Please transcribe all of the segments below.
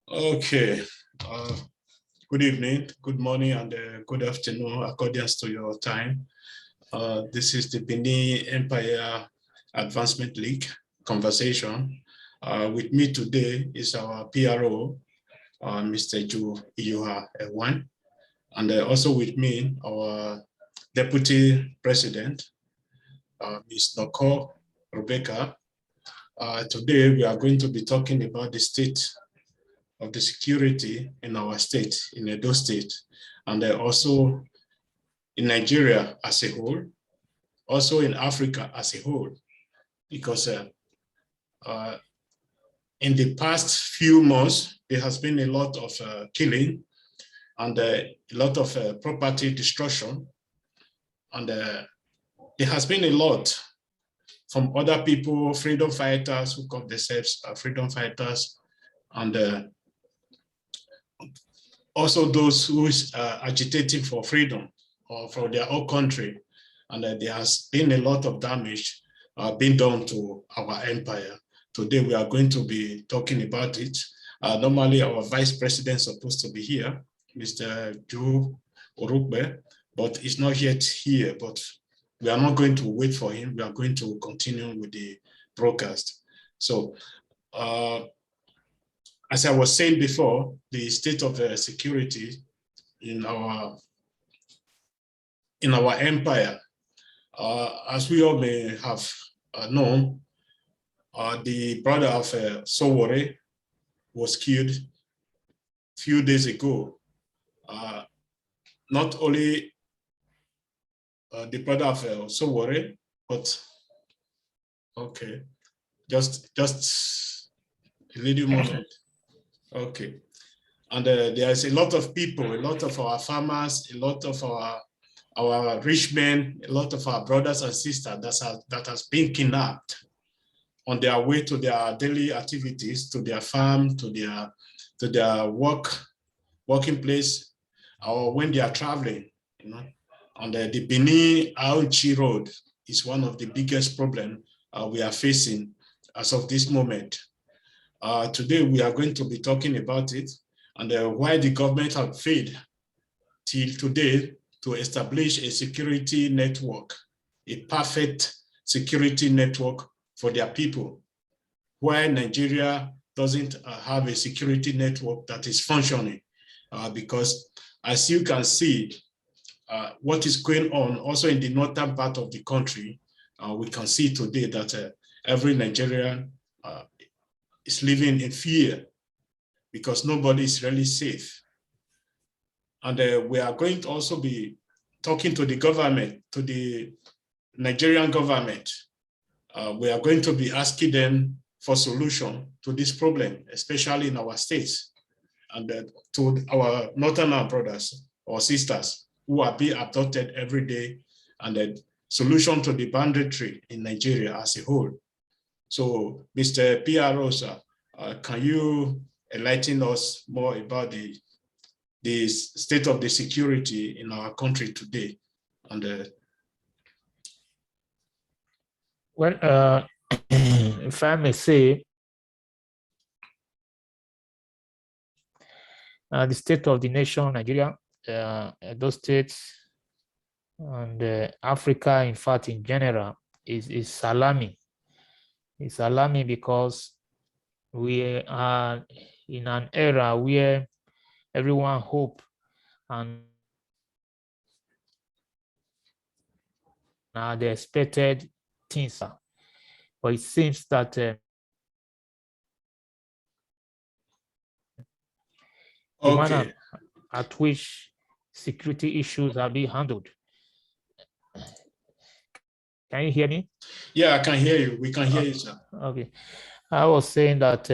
Okay. Good evening, good morning, and good afternoon, according to your time. This is the Benin Empire Advancement League conversation. With me today is our PRO, Mr. Ju Iyuha Ewan, and also with me, our Deputy President, Ms. Noko Rebecca. Today, we are going to be talking about the state of the security in our state, in Edo State, and also in Nigeria as a whole, also in Africa as a whole, because in the past few months, there has been a lot of killing and a lot of property destruction, and there has been a lot from other people, freedom fighters who call themselves freedom fighters, and also those who are agitating for freedom or for their own country. And there has been a lot of damage being done to our empire. Today, we are going to be talking about it. Normally, our vice president is supposed to be here, Mr. Joe Orukbe, but he's not yet here. But we are not going to wait for him. We are going to continue with the broadcast. So, as I was saying before, the state of security in our empire, as we all may have known, the brother of Sowore was killed a few days ago. Not only the brother of Sowore, but okay, just a little moment. Okay, and there is a lot of people, a lot of our farmers, a lot of our rich men, a lot of our brothers and sisters that has been kidnapped on their way to their daily activities, to their farm, to their working place, or when they are traveling, you know. And the Benin-Aochi road is one of the biggest problems we are facing as of this moment. Today, we are going to be talking about it and why the government have failed till today to establish a security network, a perfect security network for their people. Why Nigeria doesn't have a security network that is functioning, because as you can see, what is going on also in the northern part of the country, we can see today that every Nigerian is living in fear because nobody is really safe. And we are going to also be talking to the government, to the Nigerian government. We are going to be asking them for solution to this problem, especially in our states, and to our northern brothers or sisters who are being abducted every day, and the solution to the banditry in Nigeria as a whole. So, Mr. PRO, sir, can you enlighten us more about the state of the security in our country today? And well, if I may say, the state of the nation, Nigeria, those states, and Africa, in fact, in general, is alarming. It's alarming because we are in an era where everyone hope and the expected things, but it seems that the manner at which security issues are being handled. Can you hear me? Yeah, I can hear you. We can hear you, sir. Okay. I was saying that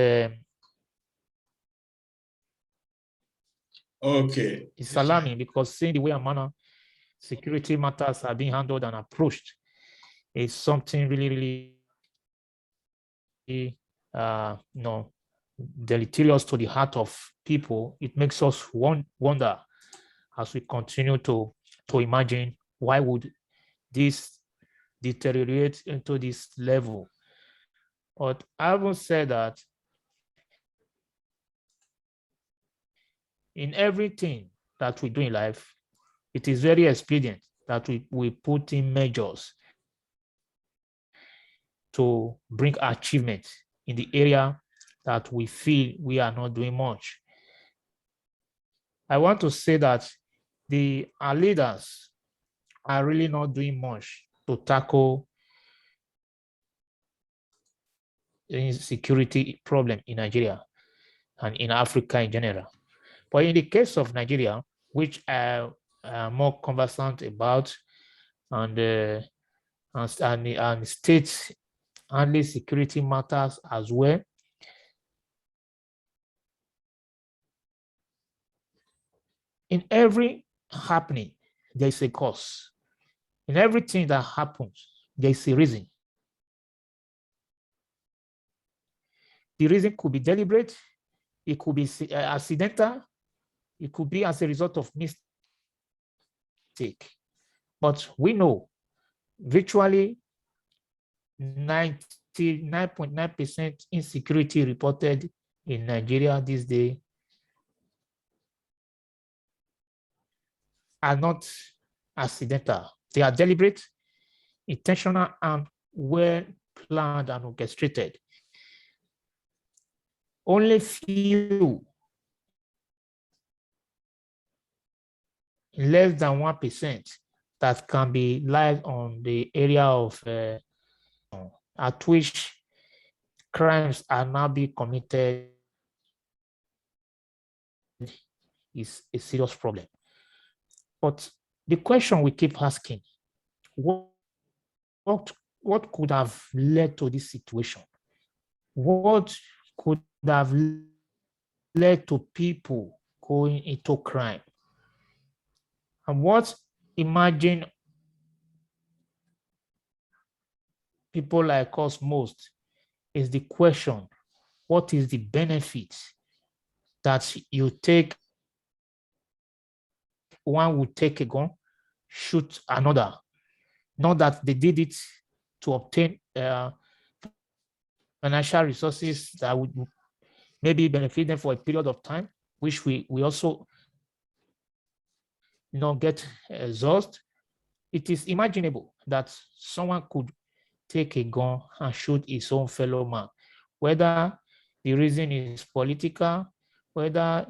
it's alarming because seeing the way and manner security matters are being handled and approached is something really, really deleterious to the heart of people. It makes us wonder as we continue to imagine why would this deteriorate into this level. But I will say that in everything that we do in life, it is very expedient that we put in measures to bring achievement in the area that we feel we are not doing much. I want to say that our leaders are really not doing much to tackle the insecurity problem in Nigeria and in Africa in general. But in the case of Nigeria, which I am more conversant about, and states handling security matters as well, in every happening, there is a cause. In everything that happens, there is a reason. The reason could be deliberate, it could be accidental, it could be as a result of mistake. But we know virtually 99.9% insecurity reported in Nigeria this day are not accidental. They are deliberate, intentional, and well planned and orchestrated. Only few, less than 1%, that can be live on the area of at which crimes are now being committed is a serious problem. But the question we keep asking, what could have led to this situation? What could have led to people going into crime? And what imagine people like us most is the question, what is the benefit that you take? One would take a gun, shoot another. Not that they did it to obtain financial resources that would maybe benefit them for a period of time, which we also get exhausted. It is imaginable that someone could take a gun and shoot his own fellow man, whether the reason is political, whether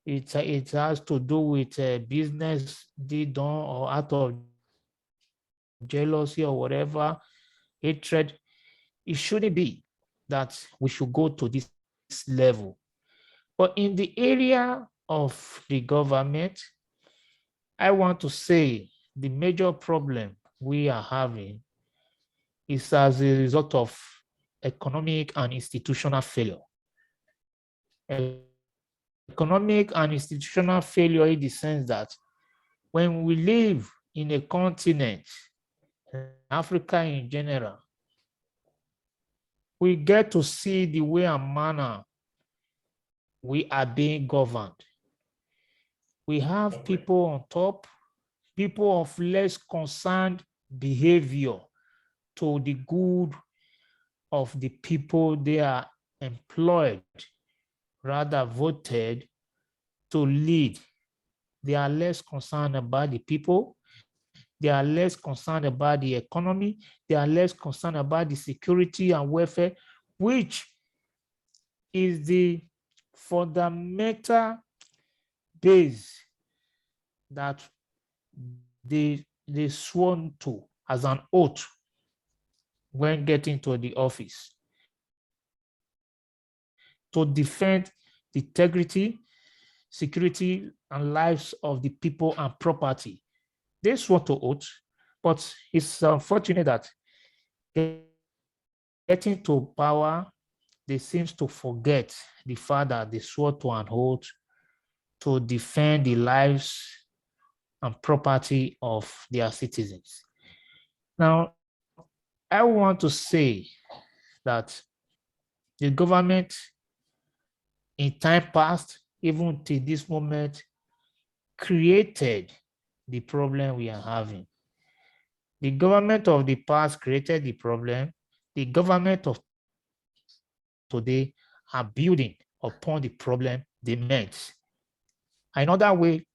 it has to do with business deed done or out of jealousy or whatever, hatred. It shouldn't be that we should go to this level. But in the area of the government, I want to say the major problem we are having is as a result of economic and institutional failure. Economic and institutional failure in the sense that when we live in a continent, Africa in general, we get to see the way and manner we are being governed. We have people on top, people of less concerned behavior to the good of the people they are employed, rather voted to lead. They are less concerned about the people. They are less concerned about the economy. They are less concerned about the security and welfare, which is the fundamental base that they sworn to as an oath when getting to the office, to defend the integrity, security, and lives of the people and property. They swore to oath, but it's unfortunate that getting to power, they seem to forget the fact that they swore to an oath to defend the lives and property of their citizens. Now, I want to say that the government in time past, even to this moment, created the problem we are having. The government of the past created the problem. The government of today are building upon the problem they met. Another way,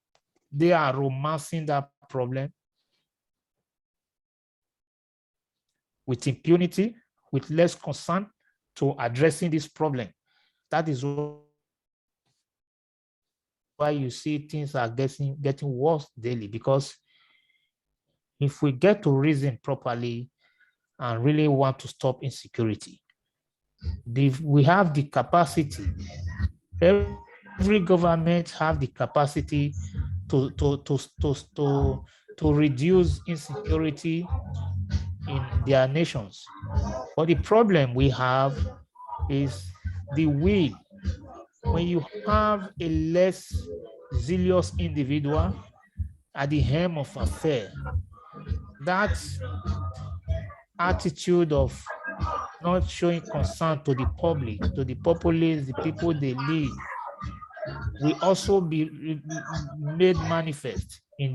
they are romancing that problem with impunity, with less concern to addressing this problem. That is why you see things are getting worse daily, because if we get to reason properly and really want to stop insecurity, we have the capacity, every government have the capacity to reduce insecurity in their nations. But the problem we have is the will. When you have a less zealous individual at the helm of affair, that attitude of not showing concern to the public, to the populace, the people they lead, will also be made manifest in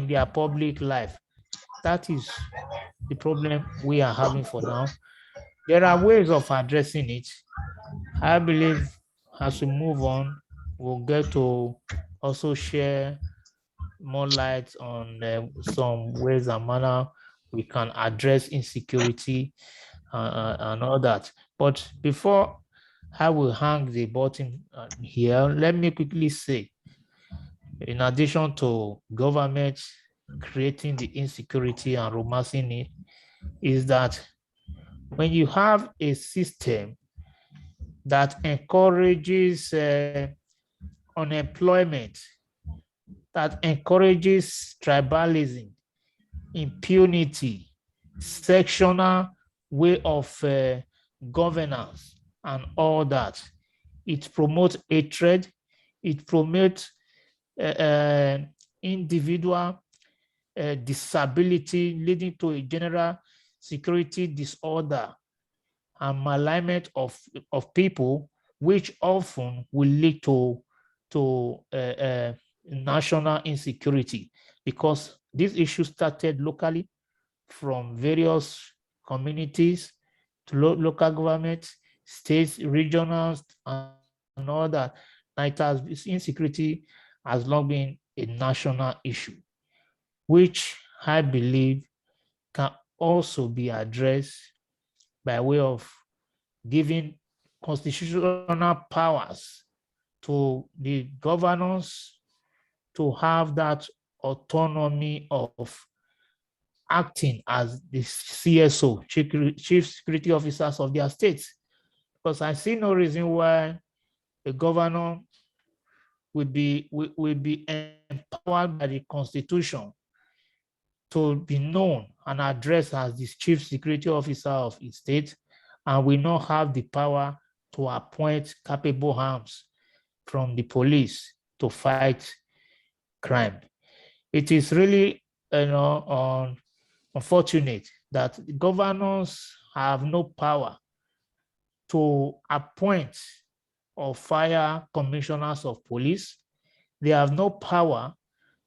their public life. That is the problem we are having for now. There are ways of addressing it. I believe as we move on, we'll get to also share more light on some ways and manner we can address insecurity and all that. But before I will hang the button here, let me quickly say, in addition to government creating the insecurity and romancing it, is that when you have a system that encourages unemployment, that encourages tribalism, impunity, sectional way of governance, and all that, it promotes hatred, it promotes individual disability, leading to a general security disorder and malignment of people, which often will lead to national insecurity, because this issue started locally from various communities to local governments, states, regionals, and all that. Now insecurity has long been a national issue, which I believe can also be addressed by way of giving constitutional powers to the governors to have that autonomy of acting as the CSO, Chief Security Officers of their states. Because I see no reason why a governor will be empowered by the Constitution to be known and addressed as the Chief Security Officer of his state, and will not have the power to appoint capable arms from the police to fight crime. It is really, unfortunate that governors have no power to appoint or fire commissioners of police. They have no power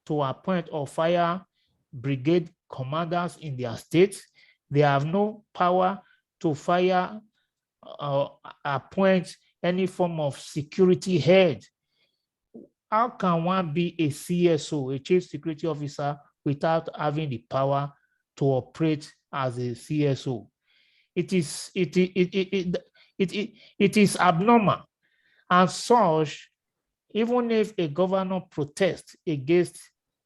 to appoint or fire brigade commanders in their states. They have no power to fire or appoint any form of security head. How can one be a CSO, a Chief Security Officer, without having the power to operate as a CSO? It is abnormal. And such, even if a governor protests against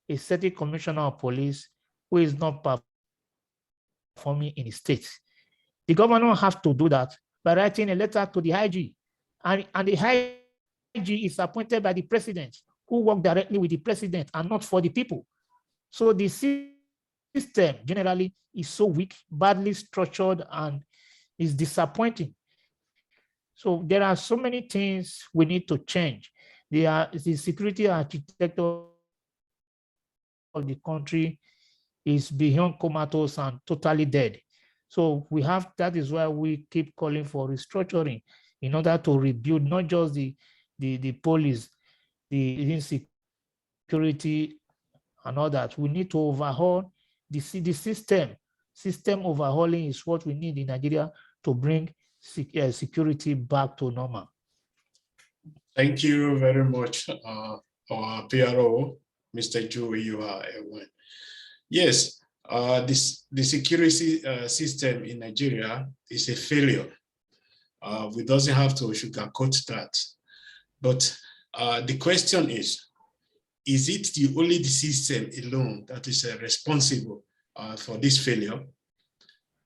a certain commissioner of police who is not performing in the state, the governor has to do that by writing a letter to the IG. And the IG is appointed by the president, who work directly with the president and not for the people. So the system generally is so weak, badly structured, and is disappointing. So there are so many things we need to change. The security architecture of the country is beyond comatose and totally dead. So that is why we keep calling for restructuring in order to rebuild not just the police, the insecurity and all that. We need to overhaul the system. System overhauling is what we need in Nigeria to bring security back to normal. Thank you very much, our PRO, Mr. Joe, you are aware. Yes, the security system in Nigeria is a failure. We doesn't have to sugarcoat that. But the question is it only the system alone that is responsible for this failure?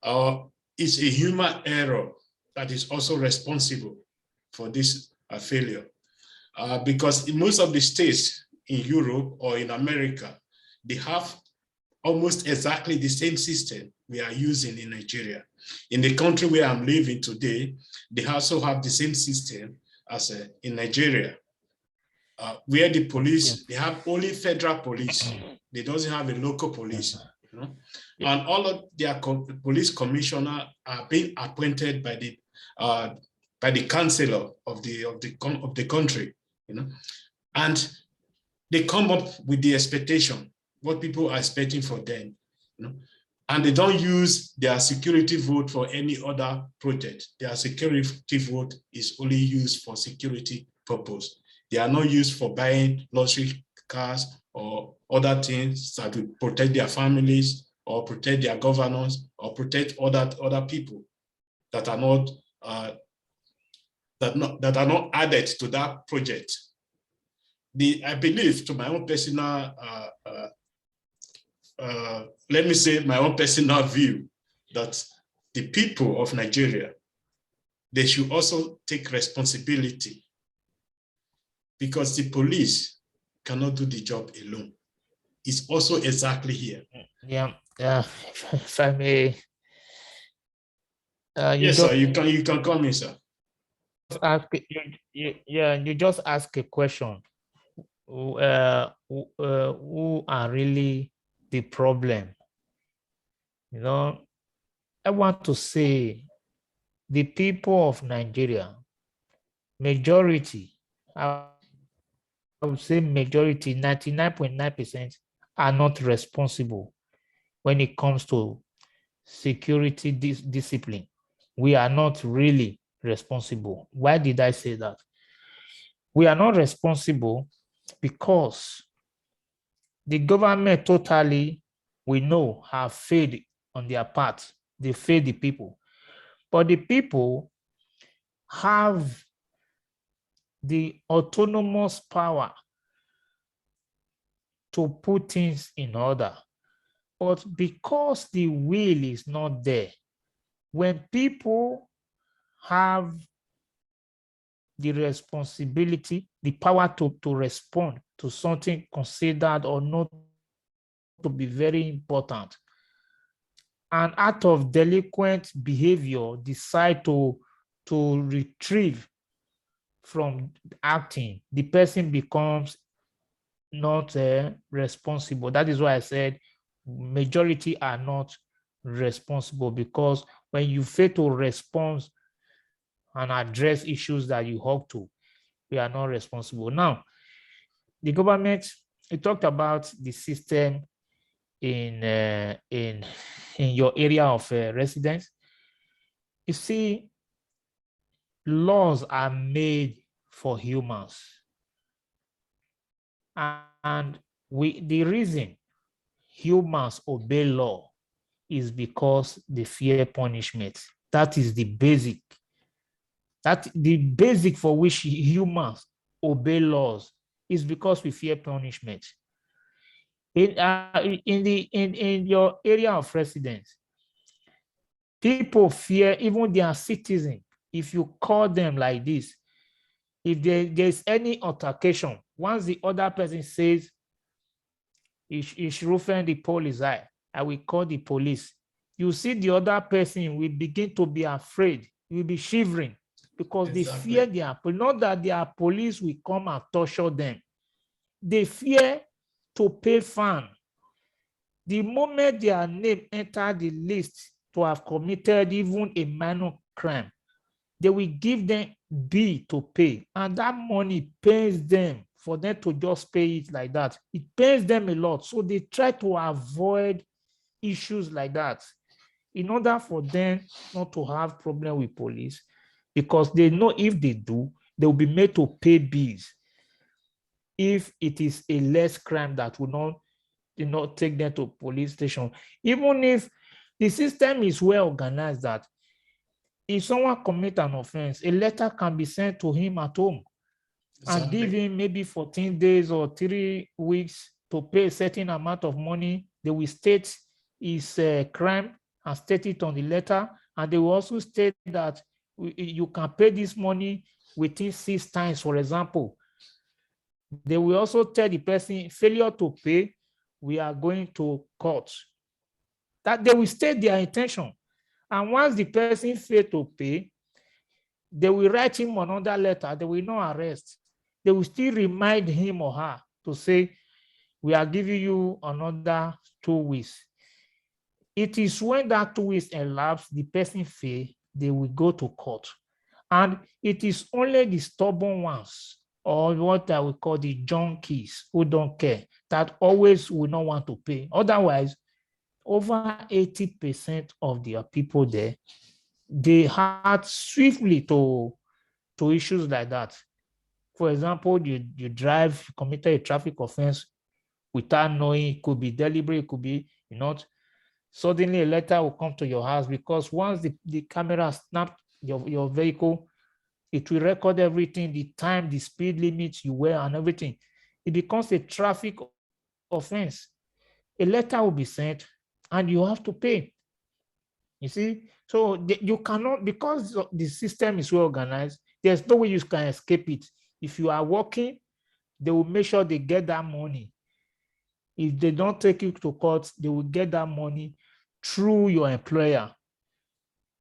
Or is a human error that is also responsible for this failure? Because in most of the states in Europe or in America, they have almost exactly the same system we are using in Nigeria. In the country where I'm living today, they also have the same system as in Nigeria, where the police, they have only federal police. They doesn't have a local police. You know? And all of their police commissioner are being appointed by the councillor of the country. You know, and they come up with the expectation, what people are expecting for them, you know, and they don't use their security vote for any other project. Their security vote is only used for security purpose. They are not used for buying luxury cars or other things that will protect their families or protect their governors or protect other people that are not that are not added to that project. I believe, to my own personal, let me say my own personal view, that the people of Nigeria, they should also take responsibility, because the police cannot do the job alone. It's also exactly here. Yeah, if I may. Yes, sir, you can come in, sir. You just ask a question. Who are really the problem? You know, I want to say the people of Nigeria, majority, I would say majority, 99.9% are not responsible when it comes to security discipline. We are not really responsible. Why did I say that? We are not responsible because the government totally, we know, have failed on their part. They failed the people. But the people have the autonomous power to put things in order. But because the will is not there, when people have the responsibility, the power to respond to something considered or not to be very important, and out of delinquent behavior decide to retrieve from acting, the person becomes not responsible. That is why I said majority are not responsible, because when you fail to respond and address issues that you hope to, we are not responsible. Now, the government, we talked about the system in your area of residence. You see, laws are made for humans, and the reason humans obey law is because they fear punishment. That is the basic. The basic for which humans obey laws is because we fear punishment. In your area of residence, people fear even their citizens. If you call them like this, if there's any altercation, once the other person says, "Is rufen the police, I will call the police," you see the other person will begin to be afraid, will be shivering, because they fear not that their police will come and torture them. They fear to pay fine. The moment their name enter the list to have committed even a minor crime, they will give them bill to pay, and that money pains them for them to just pay it like that. It pains them a lot, so they try to avoid issues like that in order for them not to have problem with police, because they know if they do, they will be made to pay bills. if it is a less crime that will not take them to police station. Even if the system is well organized, that if someone commit an offense, a letter can be sent to him at home and give Exactly. him maybe 14 days or 3 weeks to pay a certain amount of money. They will state his crime and state it on the letter. And they will also state that you can pay this money within 6 times, for example. They will also tell the person, failure to pay, we are going to court. That they will state their intention. And once the person fail to pay, they will write him another letter. They will not arrest. They will still remind him or her to say, we are giving you another 2 weeks. It is when that 2 weeks elapse, the person fail, they will go to court. And it is only the stubborn ones, or what I would call the junkies, who don't care, that always will not want to pay. Otherwise, over 80% of the people there, they had swiftly to issues like that. For example, you drive, you committed a traffic offense without knowing, it could be deliberate, it could be not. Suddenly a letter will come to your house, because once the camera snapped your vehicle, it will record everything, the time, the speed limits you were and everything. It becomes a traffic offense. A letter will be sent and you have to pay. You see? So you cannot, because the system is well organized, there's no way you can escape it. If you are working, they will make sure they get that money. If they don't take you to court, they will get that money through your employer.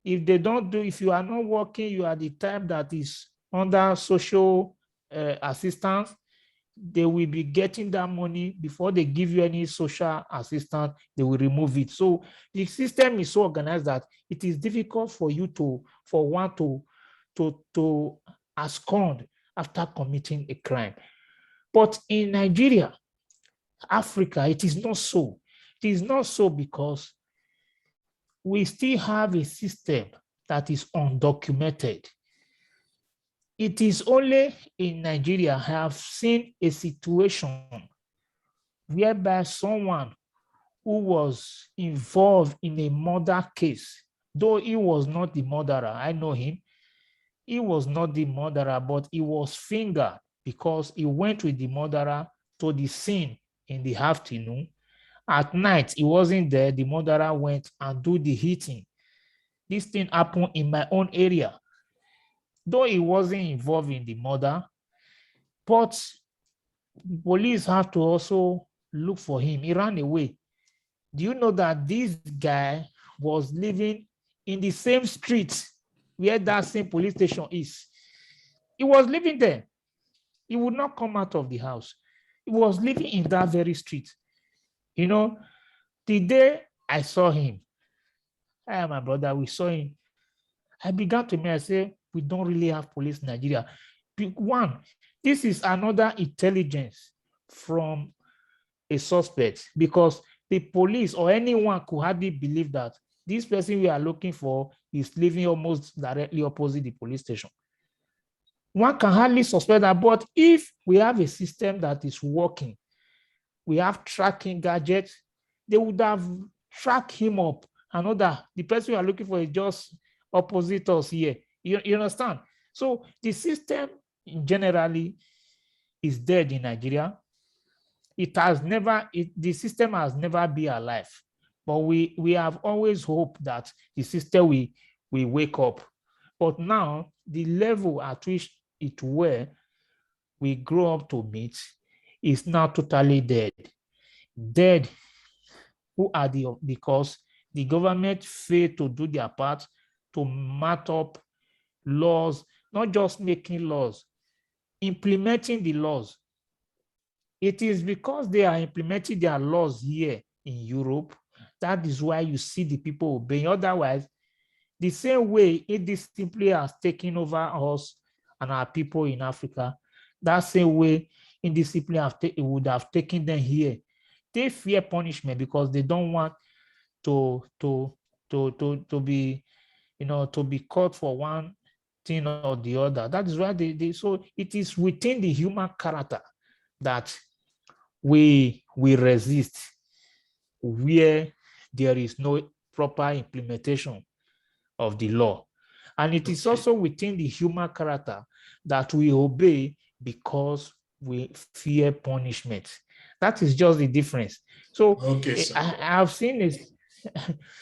If they don't do, if you are not working, you are the type that is under social assistance, they will be getting that money before they give you any social assistance, they will remove it. So the system is so organized that it is difficult for you for one to abscond after committing a crime. But in Nigeria, Africa, it is not so. It is not so because we still have a system that is undocumented. It is only in Nigeria I have seen a situation whereby someone who was involved in a murder case, though he was not the murderer, I know him, he was not the murderer, but he was fingered because he went with the murderer to the scene in the afternoon. At night, he wasn't there. The murderer went and do the hitting. This thing happened in my own area. Though he wasn't involved in the murder, but police have to also look for him. He ran away. Do you know that this guy was living in the same street where that same police station is? He was living there. He would not come out of the house. He was living in that very street. The day I saw him, I and my brother, we saw him. I began to me, I say, we don't really have police in Nigeria. One, this is another intelligence from a suspect, because the police or anyone could hardly believe that this person we are looking for is living almost directly opposite the police station. One can hardly suspect that, but if we have a system that is working, we have tracking gadgets, they would have tracked him up and know that the person we are looking for is just opposite us here. You understand? So the system generally is dead in Nigeria. The system has never been alive, but we have always hoped that the system will wake up. But now the level at which it we grow up to meet is now totally dead. Dead because the government failed to do their part to mat up laws, not just making laws, implementing the laws. It is because they are implementing their laws here in Europe, that is why you see the people obeying. Otherwise, the same way it simply has taken over us and our people in Africa, that same way indiscipline would have taken them here. They fear punishment because they don't want to be, to be caught for one thing or the other. That is why so it is within the human character that we resist where there is no proper implementation of the law. And it is also within the human character that we obey because we fear punishment. That is just the difference. So Okay, sir. I've seen it.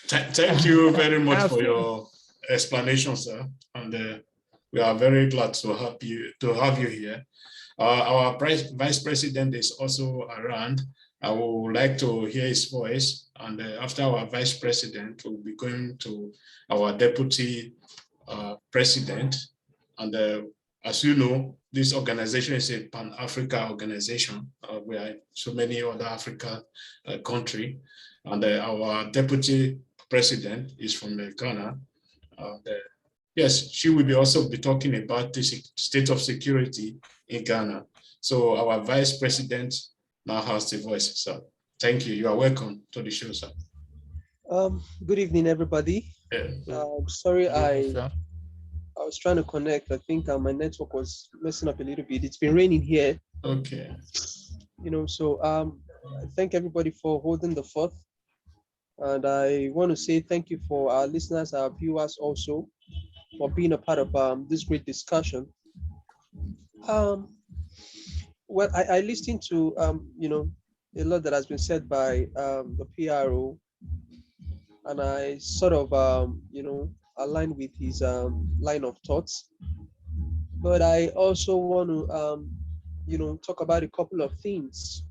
Thank you very much I've for seen your explanation, sir. And we are very glad to have you here. Our vice president is also around. I would like to hear his voice. And after our vice president, we'll be going to our deputy president. And as you know, this organization is a Pan-Africa organization. We are in so many other African countries. And our deputy president is from Ghana. Yes, she will also be talking about the state of security in Ghana. So our vice president now has the voice. So thank you. You are welcome to the show, sir. Good evening, everybody. Yeah. Sorry, Yes, I was trying to connect. I think my network was messing up a little bit. It's been raining here. Okay. So I thank everybody for holding the fort. And I want to say thank you for our listeners, our viewers also, for being a part of this great discussion. Well, I listened to a lot that has been said by the PRO, and I sort of align with his line of thoughts. But I also want to talk about a couple of things.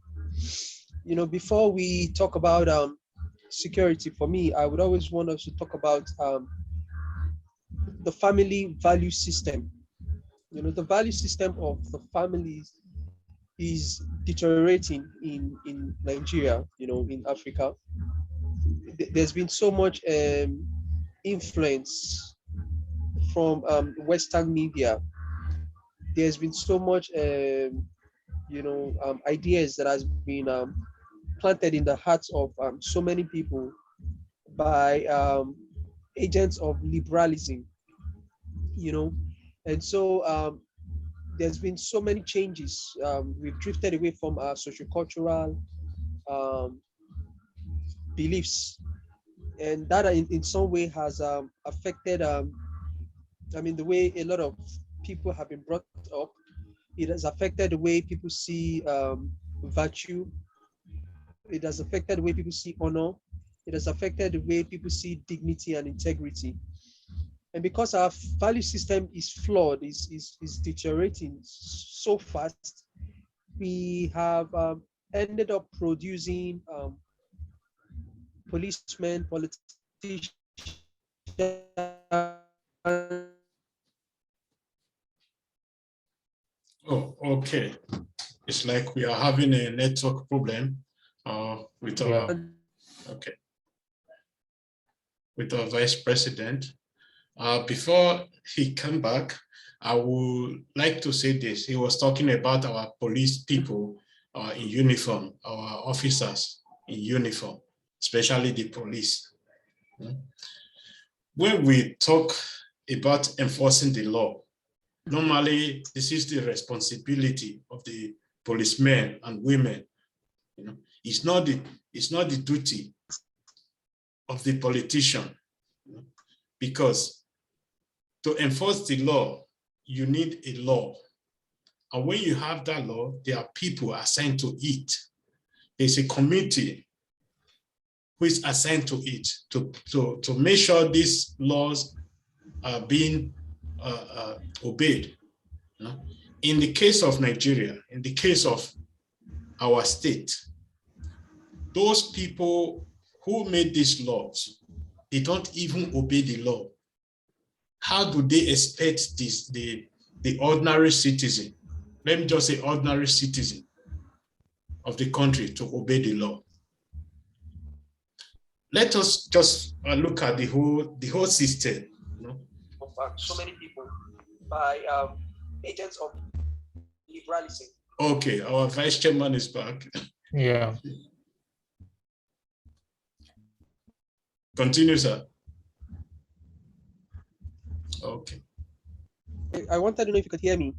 Before we talk about security, for me, I would always want us to talk about the family value system. The value system of the families is deteriorating in Nigeria, in Africa. There's been so much influence from Western media. There's been so much, ideas that has been planted in the hearts of so many people by agents of liberalism, and so there's been so many changes. We've drifted away from our sociocultural beliefs, and that in some way has affected, the way a lot of people have been brought up. It has affected the way people see virtue. It has affected the way people see honor. It has affected the way people see dignity and integrity. And because our value system is flawed, is deteriorating so fast, we have ended up producing policemen, politicians. Oh, okay. It's like we are having a network problem with our with our vice president. Before he came back, I would like to say this. He was talking about our police people in uniform, our officers in uniform, especially the police. When we talk about enforcing the law, normally this is the responsibility of the policemen and women. It's not the duty of the politician, because to enforce the law, you need a law. And when you have that law, there are people assigned to it. There's a committee who is assigned to it to make sure these laws are being obeyed. In the case of Nigeria, in the case of our state, those people who made these laws, they don't even obey the law. How do they expect the ordinary citizen, let me just say ordinary citizen of the country, to obey the law? Let us just look at the whole system. So many people by agents of liberalism. Okay, our vice chairman is back. Yeah. Continue, sir. Okay. I wanted to know if you could hear me.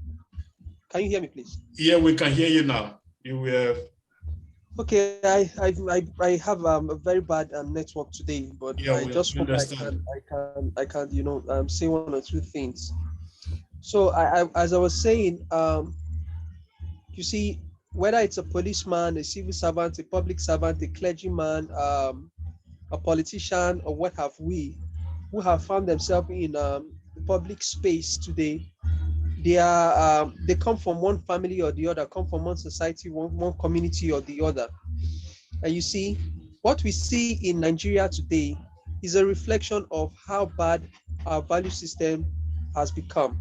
Can you hear me, please? Yeah, we can hear you now. You were, Okay, I have a very bad network today, but yeah, I we just hope understand. I can say one or two things. So as I was saying, you see, whether it's a policeman, a civil servant, a public servant, a clergyman, a politician, or what have we, who have found themselves in the public space today, they come from one family or the other, come from one society, one community or the other. And you see, what we see in Nigeria today is a reflection of how bad our value system has become.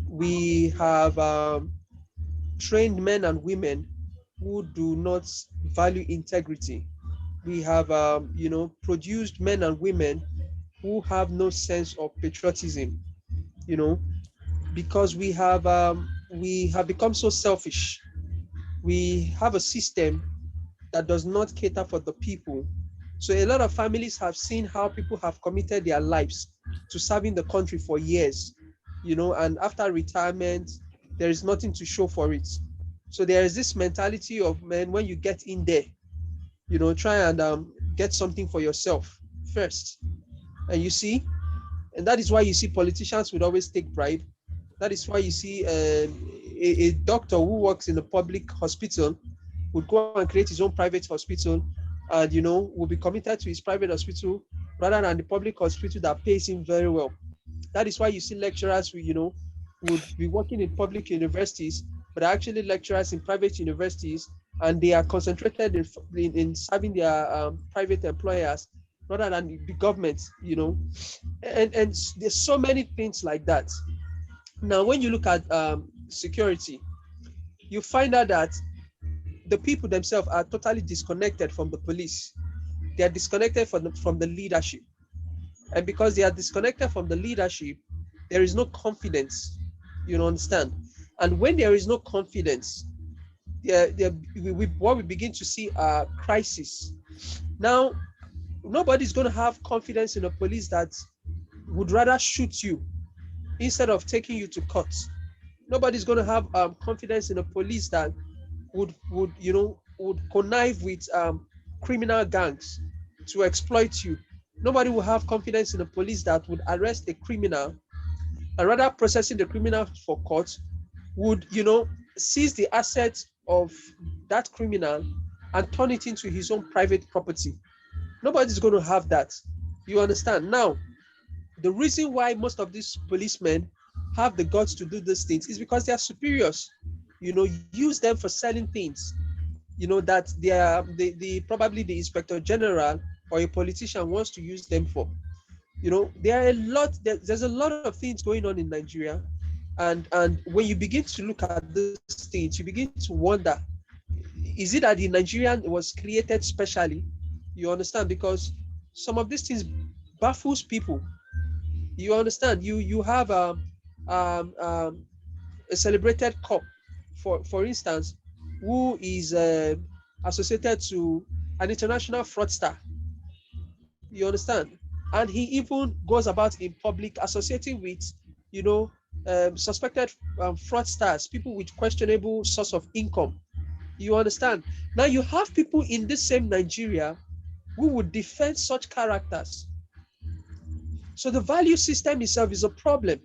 We have trained men and women who do not value integrity. We have, produced men and women who have no sense of patriotism, you know, because we have become so selfish. We have a system that does not cater for the people. So a lot of families have seen how people have committed their lives to serving the country for years, and after retirement, there is nothing to show for it. So there is this mentality of, man, when you get in there, try and get something for yourself first. And you see, and that is why you see politicians would always take bribe. That is why you see a doctor who works in a public hospital would go and create his own private hospital, and will be committed to his private hospital rather than the public hospital that pays him very well. That is why you see lecturers who would be working in public universities but are actually lecturers in private universities, and they are concentrated in serving their private employers rather than the government. And there's so many things like that. Now when you look at security, you find out that the people themselves are totally disconnected from the police. They are disconnected from the leadership. And because they are disconnected from the leadership, there is no confidence. You understand? And when there is no confidence, what we begin to see are crises. Now, nobody's going to have confidence in a police that would rather shoot you instead of taking you to court. Nobody's going to have confidence in a police that would connive with criminal gangs to exploit you. Nobody will have confidence in a police that would arrest a criminal and rather processing the criminal for court would seize the assets of that criminal and turn it into his own private property. Nobody's going to have that. You understand? Now, the reason why most of these policemen have the guts to do these things is because they are superiors. Use them for certain things. That they are probably the inspector general or a politician wants to use them for. There are there's a lot of things going on in Nigeria, and when you begin to look at these things, you begin to wonder, is it that the Nigerian was created specially? You understand? Because some of these things baffles people. You understand? You have a celebrated cop, for instance, who is associated to an international fraudster. You understand? And he even goes about in public associating with, suspected fraudsters, people with questionable source of income. You understand? Now you have people in this same Nigeria who would defend such characters. So the value system itself is a problem.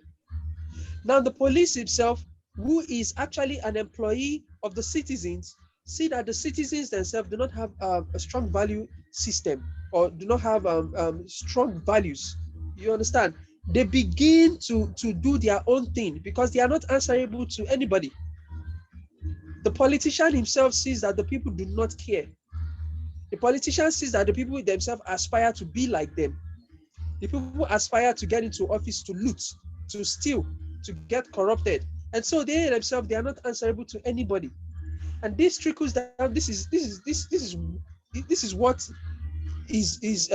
Now the police itself, who is actually an employee of the citizens, see that the citizens themselves do not have a strong value system or do not have strong values. You understand? They begin to do their own thing because they are not answerable to anybody. The politician himself sees that the people do not care. The politician sees that the people themselves aspire to be like them. The people aspire to get into office to loot, to steal, to get corrupted. And so they themselves, they are not answerable to anybody. And this trickles down. This is what is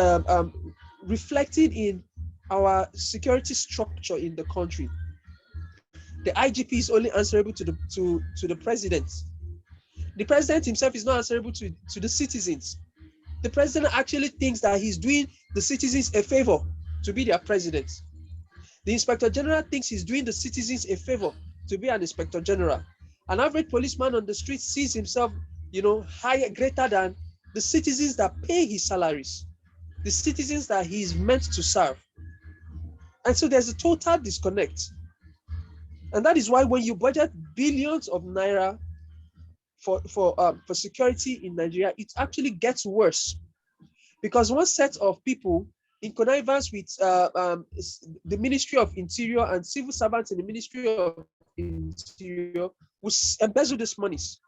reflected in our security structure in the country. The IGP is only answerable to the president. The president himself is not answerable to the citizens. The president actually thinks that he's doing the citizens a favor to be their president. The inspector general thinks he's doing the citizens a favor to be an inspector general. An average policeman on the street sees himself, higher, greater than the citizens that pay his salaries, the citizens that he is meant to serve. And so there's a total disconnect. And that is why when you budget billions of naira for security in Nigeria, it actually gets worse, because one set of people in connivance with the Ministry of Interior and civil servants in the Ministry of Interior will embezzle these monies.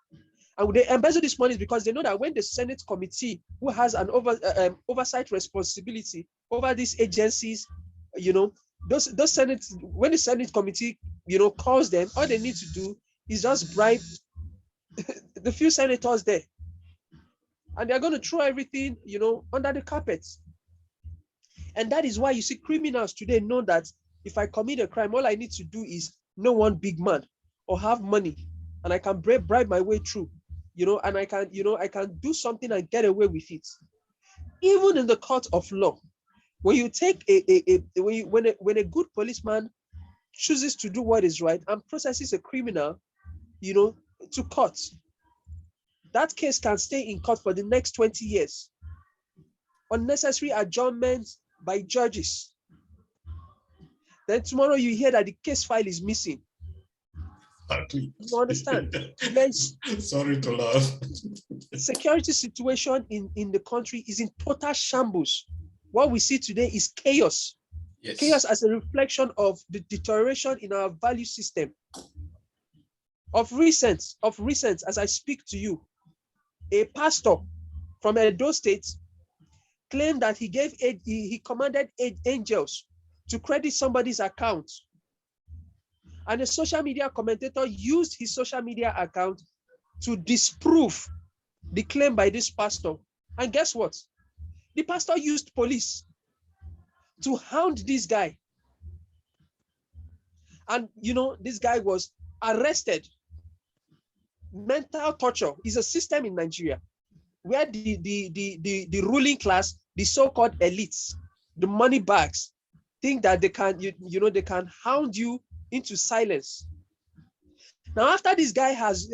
And they embezzle these monies because they know that when the Senate committee, who has an oversight responsibility over these agencies, those Senate, when the Senate committee, calls them, all they need to do is just bribe the few senators there. And they're going to throw everything, under the carpet. And that is why you see criminals today know that if I commit a crime, all I need to do is know one big man or have money, and I can bribe my way through, and I can do something and get away with it. Even in the court of law, when you take when a good policeman chooses to do what is right and processes a criminal, to court, that case can stay in court for the next 20 years. Unnecessary adjournments by judges. Then tomorrow you hear that the case file is missing. Exactly. You understand? Yes. Sorry to laugh. Security situation in the country is in total shambles. What we see today is chaos. Yes. Chaos as a reflection of the deterioration in our value system. Of recent, as I speak to you, a pastor from Edo State claimed that he commanded angels to credit somebody's account. And a social media commentator used his social media account to disprove the claim by this pastor. And guess what? The pastor used police to hound this guy. And this guy was arrested. Mental torture is a system in Nigeria where the ruling class, the so-called elites, the money bags, think that they can, they can hound you into silence. Now, after this guy has,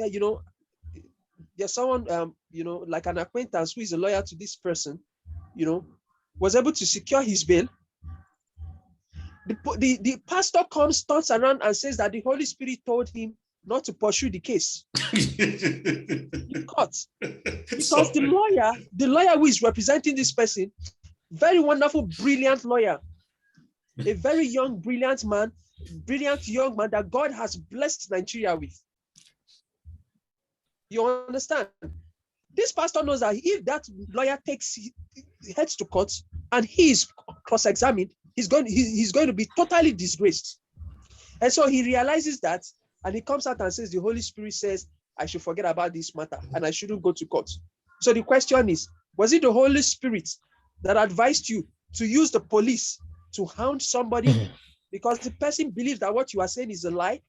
there's someone, like an acquaintance who is a lawyer to this person, was able to secure his bail. The pastor turns around and says that the Holy Spirit told him not to pursue the case. In court. Because the lawyer who is representing this person, very wonderful, brilliant lawyer, a very young, brilliant young man that God has blessed Nigeria with. You understand? This pastor knows that if that lawyer heads to court and he is cross-examined, he's going to be totally disgraced. And so he realizes that, and he comes out and says, the Holy Spirit says, I should forget about this matter and I shouldn't go to court. So the question is, was it the Holy Spirit that advised you to use the police to hound somebody because the person believes that what you are saying is a lie?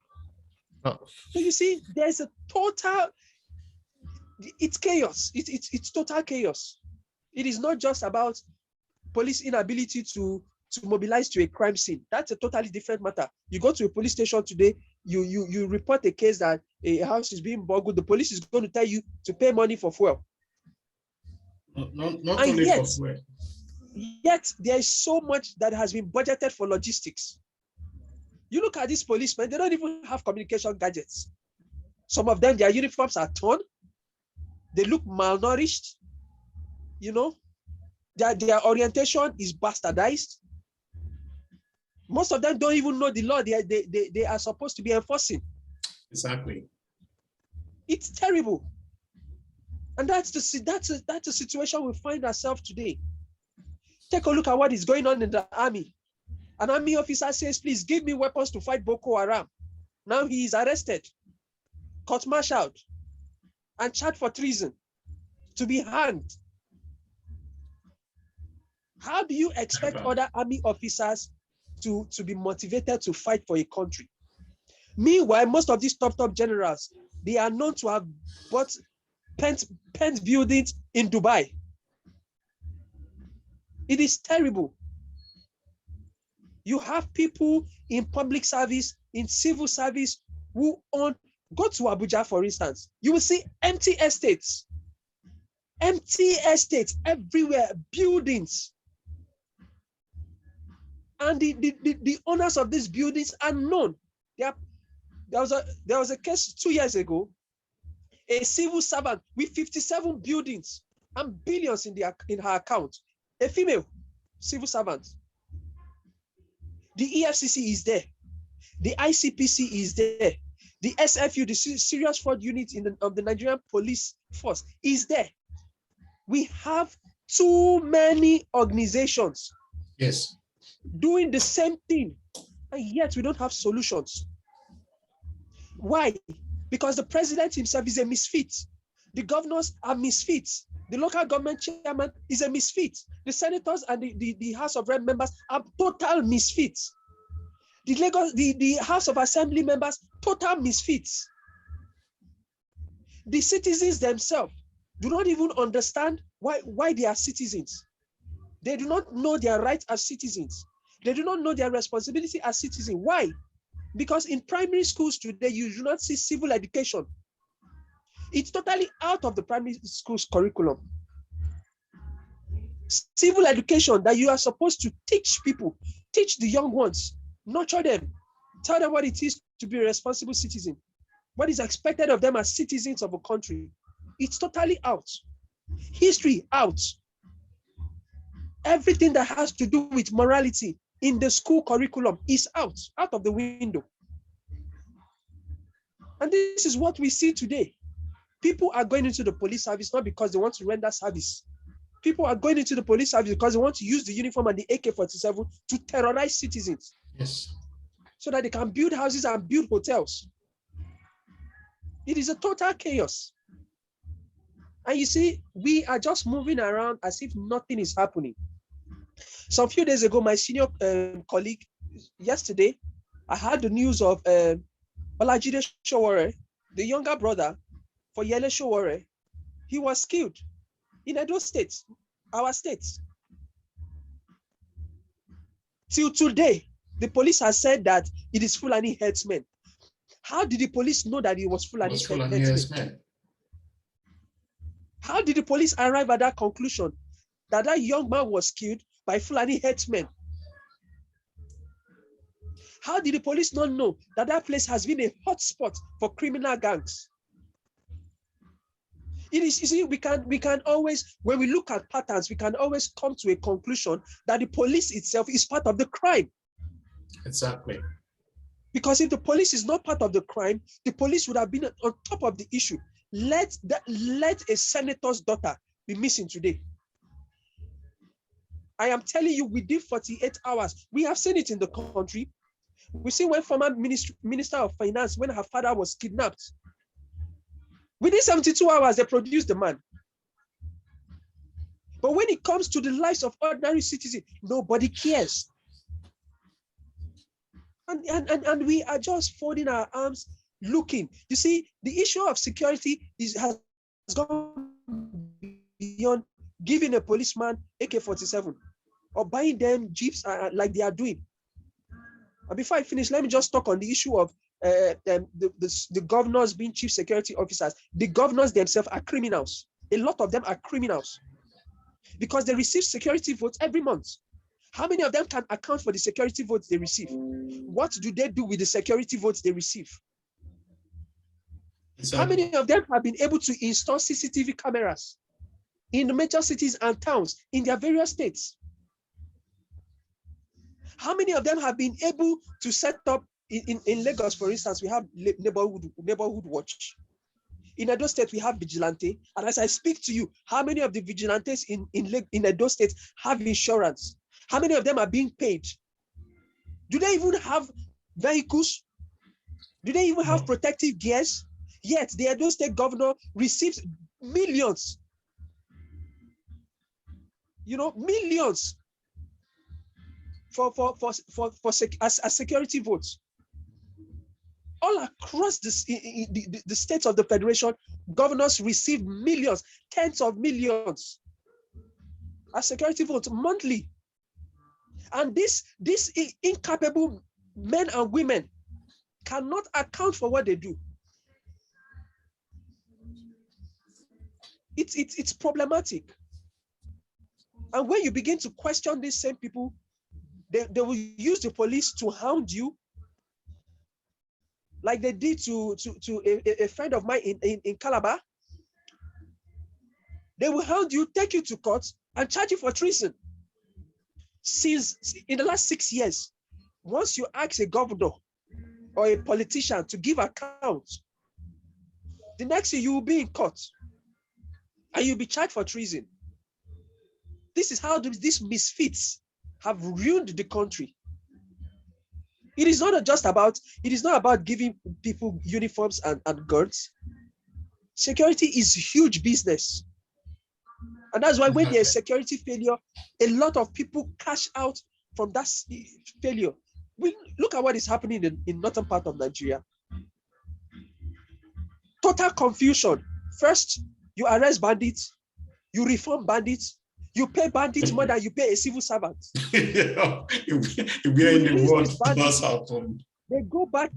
Oh. So you see, there's a total, it's chaos. It's total chaos. It is not just about police inability to mobilize to a crime scene. That's a totally different matter. You go to a police station today, you report a case that a house is being burgled. The police is going to tell you to pay money for fuel. Not only for fuel. Yet there is so much that has been budgeted for logistics. You look at these policemen, they don't even have communication gadgets. Some of them, their uniforms are torn. They look malnourished. Their orientation is bastardized. Most of them don't even know the law they are supposed to be enforcing. Exactly. It's terrible. And that's the situation we find ourselves today. Take a look at what is going on in the army. An army officer says, please give me weapons to fight Boko Haram. Now he is arrested, court-martialed, and charged for treason, to be hanged. How do you expect other army officers to be motivated to fight for a country? Meanwhile, most of these top generals, they are known to have bought pent buildings in Dubai. It is terrible. You have people in public service, in civil service, who own Go to Abuja, for instance, you will see empty estates everywhere, buildings. And the owners of these buildings are known. There was a case 2 years ago, a civil servant with 57 buildings and billions in her account, a female civil servant. The EFCC is there. The ICPC is there. The SFU, the Serious Fraud Unit of the Nigerian Police Force, is there. We have too many organizations, Yes, doing the same thing, and yet we don't have solutions. Why? Because the president himself is a misfit. The governors are misfits. The local government chairman is a misfit. The senators and the House of Rep members are total misfits. The House of Assembly members, total misfits. The citizens themselves do not even understand why they are citizens. They do not know their rights as citizens. They do not know their responsibility as citizens. Why? Because in primary schools today, you do not see civil education. It's totally out of the primary school's curriculum. Civil education that you are supposed to teach people, teach the young ones, nurture them, tell them what it is to be a responsible citizen, what is expected of them as citizens of a country. It's totally out. History out. Everything that has to do with morality in the school curriculum is out of the window. And this is what we see today. People are going into the police service not because they want to render service. People are going into the police service because they want to use the uniform and the AK-47 to terrorize citizens. yes, So that they can build houses and build hotels. It is a total chaos. And you see, we are just moving around as if nothing is happening. Some few days ago, my senior colleague, yesterday, I had the news of Olajide Sowore, the younger brother for Yele Sowore. He was killed in Edo State, our state. Till today, the police has said that it is Fulani headsmen. How did the police know that it was Fulani headsmen? How did the police arrive at that conclusion that that young man was killed by Fulani headsmen? How did the police not know that that place has been a hotspot for criminal gangs? It is, you see, we can always, when we look at patterns, we can always come to a conclusion that the police itself is part of the crime. exactly. Because if the police is not part of the crime, the police would have been on top of the issue. Let a senator's daughter be missing today. I am telling you, within 48 hours, we have seen it in the country. We see when former minister of finance, when her father was kidnapped. Within 72 hours, they produced the man. But when it comes to the lives of ordinary citizens, nobody cares. And we are just folding our arms, looking. You see, the issue of security has gone beyond giving a policeman AK-47 or buying them jeeps like they are doing. And before I finish, let me just talk on the issue of the governors being chief security officers. The governors themselves are criminals. A lot of them are criminals because they receive security votes every month. How many of them can account for the security votes they receive? What do they do with the security votes they receive? Exactly. How many of them have been able to install CCTV cameras in the major cities and towns in their various states? How many of them have been able to set up in Lagos, for instance, we have neighborhood watch. In Edo State, we have vigilante. And as I speak to you, how many of the vigilantes in Edo State have insurance? How many of them are being paid? Do they even have vehicles? Do they even have protective gears? Yet the Edo State governor receives millions. Millions as security votes. All across the states of the federation, governors receive millions, tens of millions as security votes monthly. And these incapable men and women cannot account for what they do. It's problematic. And when you begin to question these same people, they will use the police to hound you, like they did to a friend of mine in Calabar. They will hound you, take you to court, and charge you for treason. Since in the last 6 years, once you ask a governor or a politician to give account, the next year you will be in court and you'll be charged for treason. This is how these misfits have ruined the country. It is not about giving people uniforms and guards. Security is huge business. And that's why when there's security failure, a lot of people cash out from that failure. Look at what is happening in northern part of Nigeria. Total confusion. First, you arrest bandits, you reform bandits, you pay bandits more than you pay a civil servant. Where in the world does happen? They go back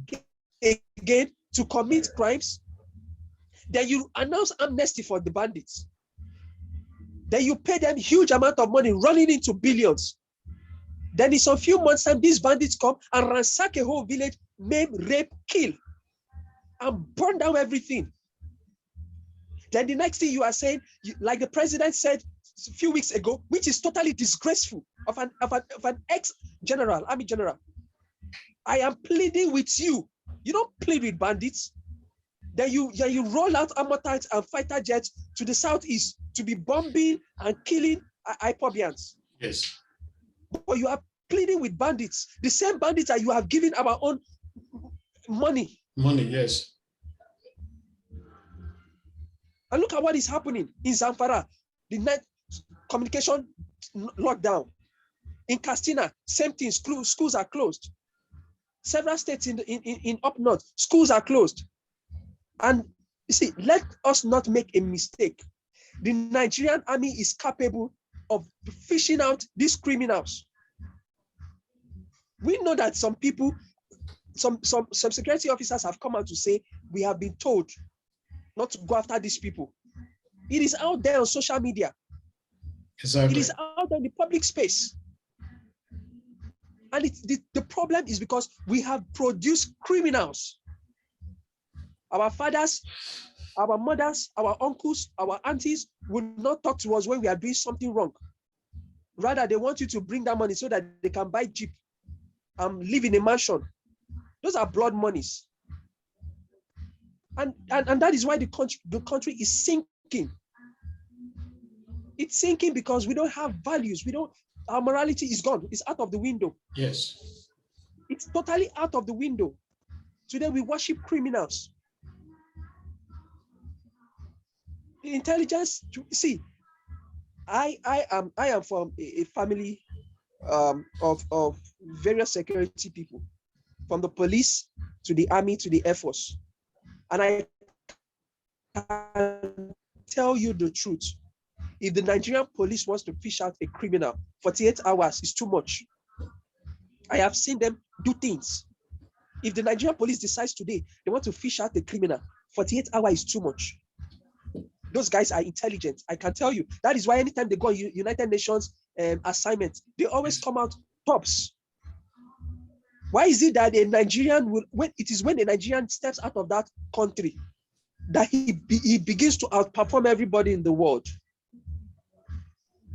again to commit crimes. Then you announce amnesty for the bandits. Then you pay them huge amount of money, running into billions. Then in some few months time, these bandits come and ransack a whole village, maim, rape, kill, and burn down everything. Then the next thing you are saying, like the president said a few weeks ago, which is totally disgraceful of an ex-general, army general. I am pleading with you. You don't plead with bandits. Then you roll out armor tanks and fighter jets to the southeast to be bombing and killing IPOBians. Yes. But you are pleading with bandits, the same bandits that you have given our own money. Money, yes. And look at what is happening in Zamfara. The net communication lockdown. In Castina, same thing. Schools are closed. Several states in up north, schools are closed. And you see, let us not make a mistake. The Nigerian army is capable of fishing out these criminals. We know that some people, some security officers have come out to say, we have been told not to go after these people. It is out there on social media. Exactly. It is out there in the public space. And the problem is because we have produced criminals. Our fathers, our mothers, our uncles, our aunties will not talk to us when we are doing something wrong. Rather, they want you to bring that money so that they can buy Jeep and live in a mansion. Those are blood monies. And that is why the country is sinking. It's sinking because we don't have values. Our morality is gone. It's out of the window. Yes. It's totally out of the window. Today we worship criminals. The intelligence, see, I am from a family of various security people, from the police to the army to the Air Force. And I can tell you the truth. If the Nigerian police wants to fish out a criminal, 48 hours is too much. I have seen them do things. If the Nigerian police decides today they want to fish out a criminal, 48 hours is too much. Those guys are intelligent. I can tell you. That is why anytime they go on United Nations assignments, they always come out tops. Why is it that a Nigerian when a Nigerian steps out of that country that he begins to outperform everybody in the world?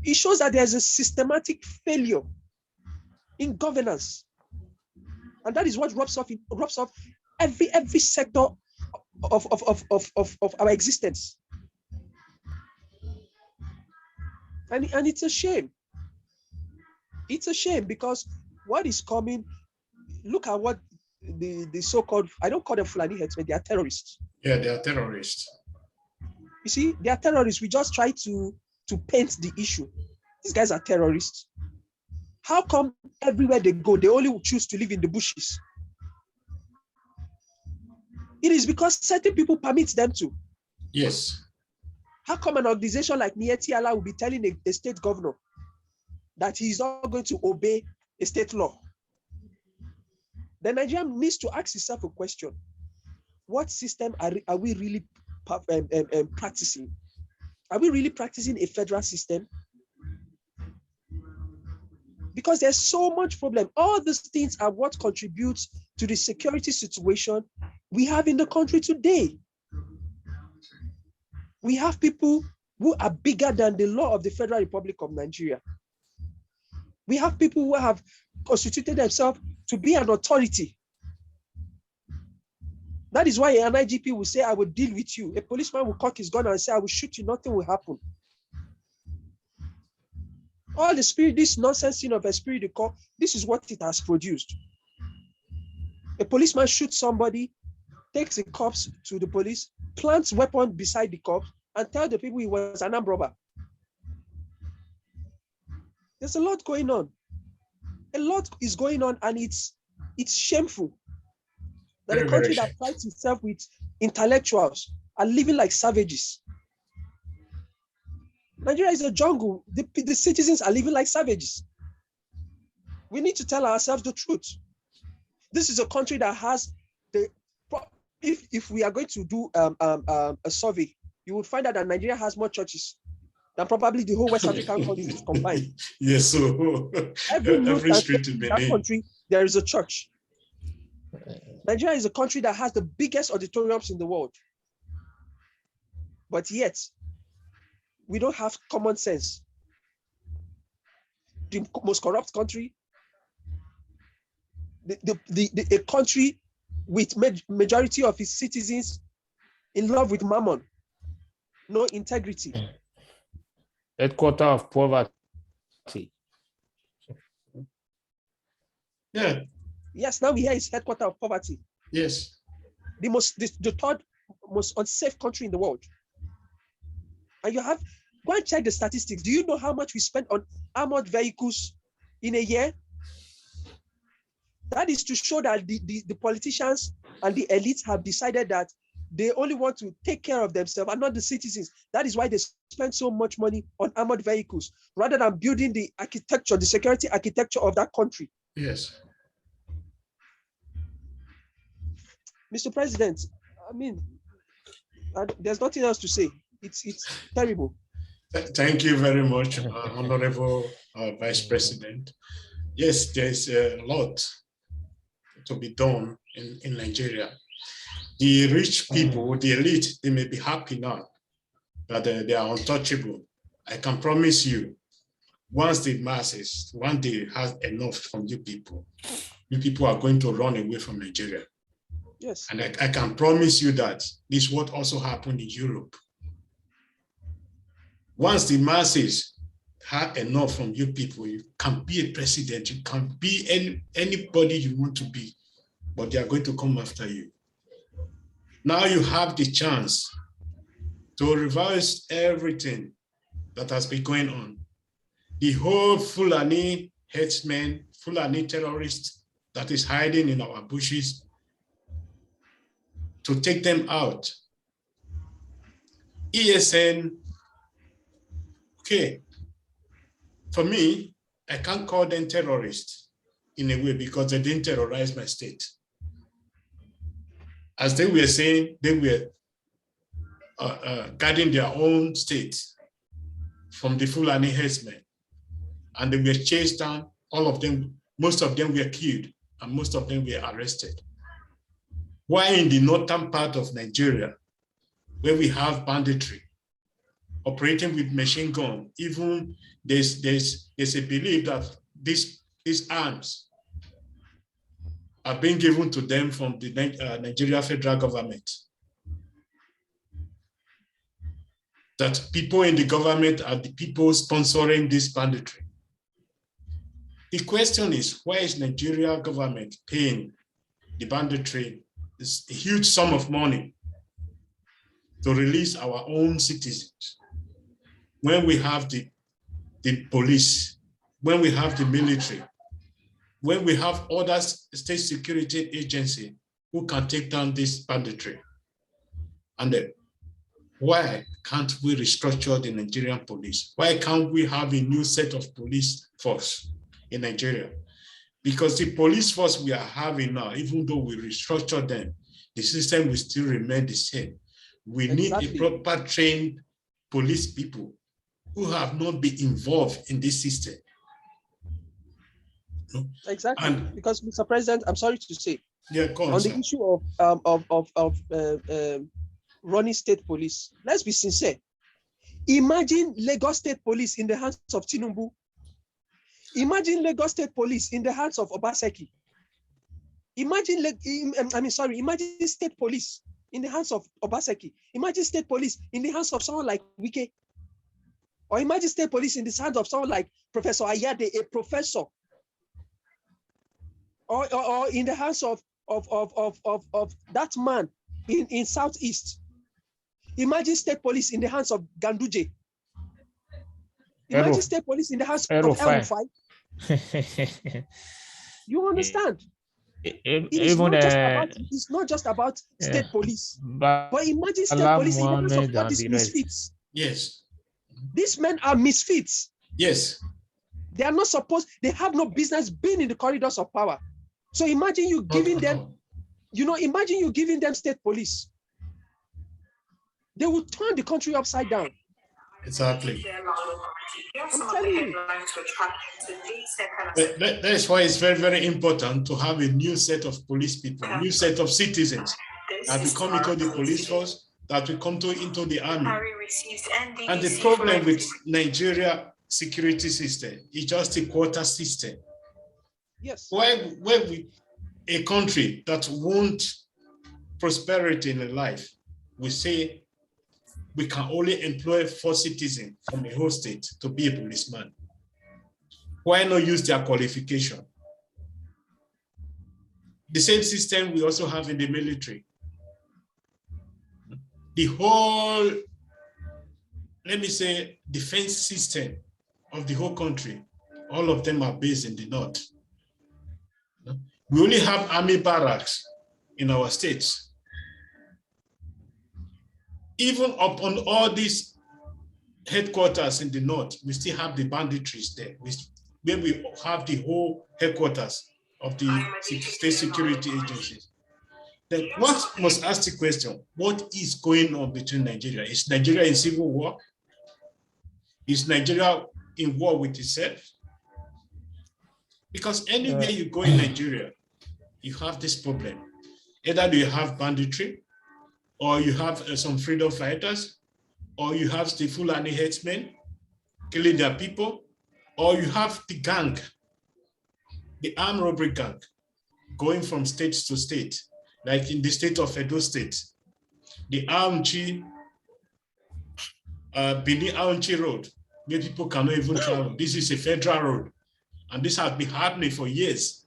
It shows that there's a systematic failure in governance. And that is what rubs off every sector of our existence. And it's a shame. It's a shame because what is coming, look at what the so-called, I don't call them Fulani headsmen, they are terrorists. Yeah, they are terrorists. You see, they are terrorists. We just try to paint the issue. These guys are terrorists. How come everywhere they go, they only choose to live in the bushes? It is because certain people permit them to. Yes. How come an organization like Mieti Allah will be telling a state governor that he is not going to obey a state law? The Nigerian needs to ask himself a question. What system are we really practicing? Are we really practicing a federal system? Because there's so much problem. All these things are what contributes to the security situation we have in the country today. We have people who are bigger than the law of the Federal Republic of Nigeria. We have people who have constituted themselves to be an authority. That is why an IGP will say, I will deal with you. A policeman will cock his gun and say, I will shoot you, nothing will happen. All the spirit, this nonsense of esprit de corps, this is what it has produced. A policeman shoots somebody, takes the corpse to the police, plants weapon beside the corpse, and tell the people he was an armed robber. There's a lot going on. A lot is going on, and it's shameful that a country that fights itself with intellectuals are living like savages. Nigeria is a jungle. The citizens are living like savages. We need to tell ourselves the truth. This is a country that has the. If we are going to do a survey, you will find out that Nigeria has more churches than probably the whole West African countries combined. Yes, so every street in that country, there is a church. Nigeria is a country that has the biggest auditoriums in the world. But yet, we don't have common sense. The most corrupt country, a country with majority of its citizens in love with mammon, no integrity. Headquarter of poverty. Yeah. Yes, now we hear it's headquarter of poverty. Yes. The third most unsafe country in the world. And you have, go and check the statistics. Do you know how much we spend on armored vehicles in a year? That is to show that the politicians and the elites have decided that they only want to take care of themselves and not the citizens. That is why they spend so much money on armored vehicles rather than building the architecture, the security architecture of that country. Yes. Mr. President, I mean, there's nothing else to say. It's terrible. Thank you very much, Honorable Vice President. Yes, there's a lot to be done in Nigeria. The rich people, the elite, they may be happy now that they are untouchable. I can promise you, once the masses, one day has enough from you people are going to run away from Nigeria. Yes. And I can promise you that this is what also happened in Europe. Once the masses have enough from you people, you can be a president, you can be anybody you want to be, but they are going to come after you. Now you have the chance to reverse everything that has been going on. The whole Fulani headsmen, Fulani terrorists that is hiding in our bushes, to take them out. ESN, okay, for me, I can't call them terrorists in a way because they didn't terrorize my state. As they were saying, they were guarding their own state from the Fulani herdsmen. And they were chased down, all of them, most of them were killed, and most of them were arrested. Why in the northern part of Nigeria, where we have banditry, operating with machine gun, even there's a belief that these arms are being given to them from the Nigeria federal government. That people in the government are the people sponsoring this banditry. The question is, why is Nigeria government paying the banditry this a huge sum of money to release our own citizens when we have the police, when we have the military, when we have other state security agencies who can take down this banditry? And why can't we restructure the Nigerian police? Why can't we have a new set of police force in Nigeria? Because the police force we are having now, even though we restructure them, the system will still remain the same. We need a proper trained police people who have not been involved in this system. Exactly. And because, Mr. President, I'm sorry to say, yeah, go on, on sir. the issue of running state police, let's be sincere. Imagine Lagos State Police in the hands of Tinubu. Imagine Lagos State Police in the hands of Obaseki. Imagine state police in the hands of Obaseki. Imagine state police in the hands of someone like Wike. Or imagine state police in the hands of someone like Professor Ayade, a professor. Or in the hands of that man in Southeast. Imagine state police in the hands of Ganduje. Imagine state police in the hands of El-Rufai. You understand? It's not just about state police. But imagine state police in the hands of all these misfits. Yes. These men are misfits. Yes. They are not supposed, they have no business being in the corridors of power. So imagine you giving them, imagine you giving them state police. They will turn the country upside down. Exactly. I'm telling you. That's why it's very, very important to have a new set of police people, a new set of citizens that will come into the police force, that will come into the army. And the problem with Nigeria security system is just a quota system. Yes. Where a country that wants prosperity in life, we say we can only employ 4 citizens from a whole state to be a policeman. Why not use their qualification? The same system we also have in the military. The whole, let me say, defense system of the whole country, all of them are based in the north. We only have army barracks in our states. Even upon all these headquarters in the north, we still have the banditries there, where we have the whole headquarters of the state security agencies. Then one must ask the question, what is going on between Nigeria? Is Nigeria in civil war? Is Nigeria in war with itself? Because anywhere you go in Nigeria, you have this problem. Either you have banditry, or you have some freedom fighters, or you have the Fulani headsmen killing their people, or you have the gang, the armed robbery gang, going from state to state, like in the state of Edo State, the Aunchi, Bini Aunchi Road, where people cannot even travel. This is a federal road, and this has been happening for years.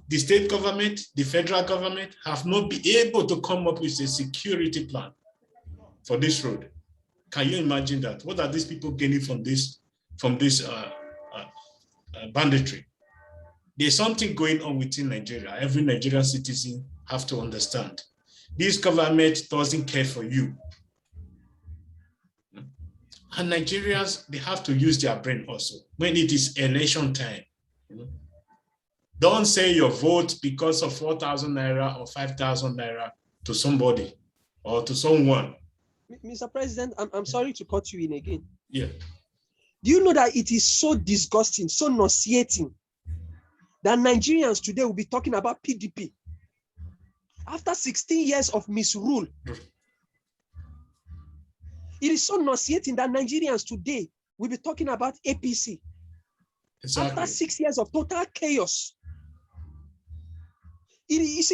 The state government, the federal government have not been able to come up with a security plan for this road. Can you imagine that? What are these people gaining from this banditry? There's something going on within Nigeria. Every Nigerian citizen have to understand. This government doesn't care for you. And Nigerians, they have to use their brain also when it is election time. Don't say your vote because of 4,000 naira or 5,000 naira to somebody or to someone. Mr. President, I'm sorry to cut you in again. Yeah. Do you know that it is so disgusting, so nauseating that Nigerians today will be talking about PDP after 16 years of misrule? It is so nauseating that Nigerians today will be talking about APC after 6 years of total chaos. That's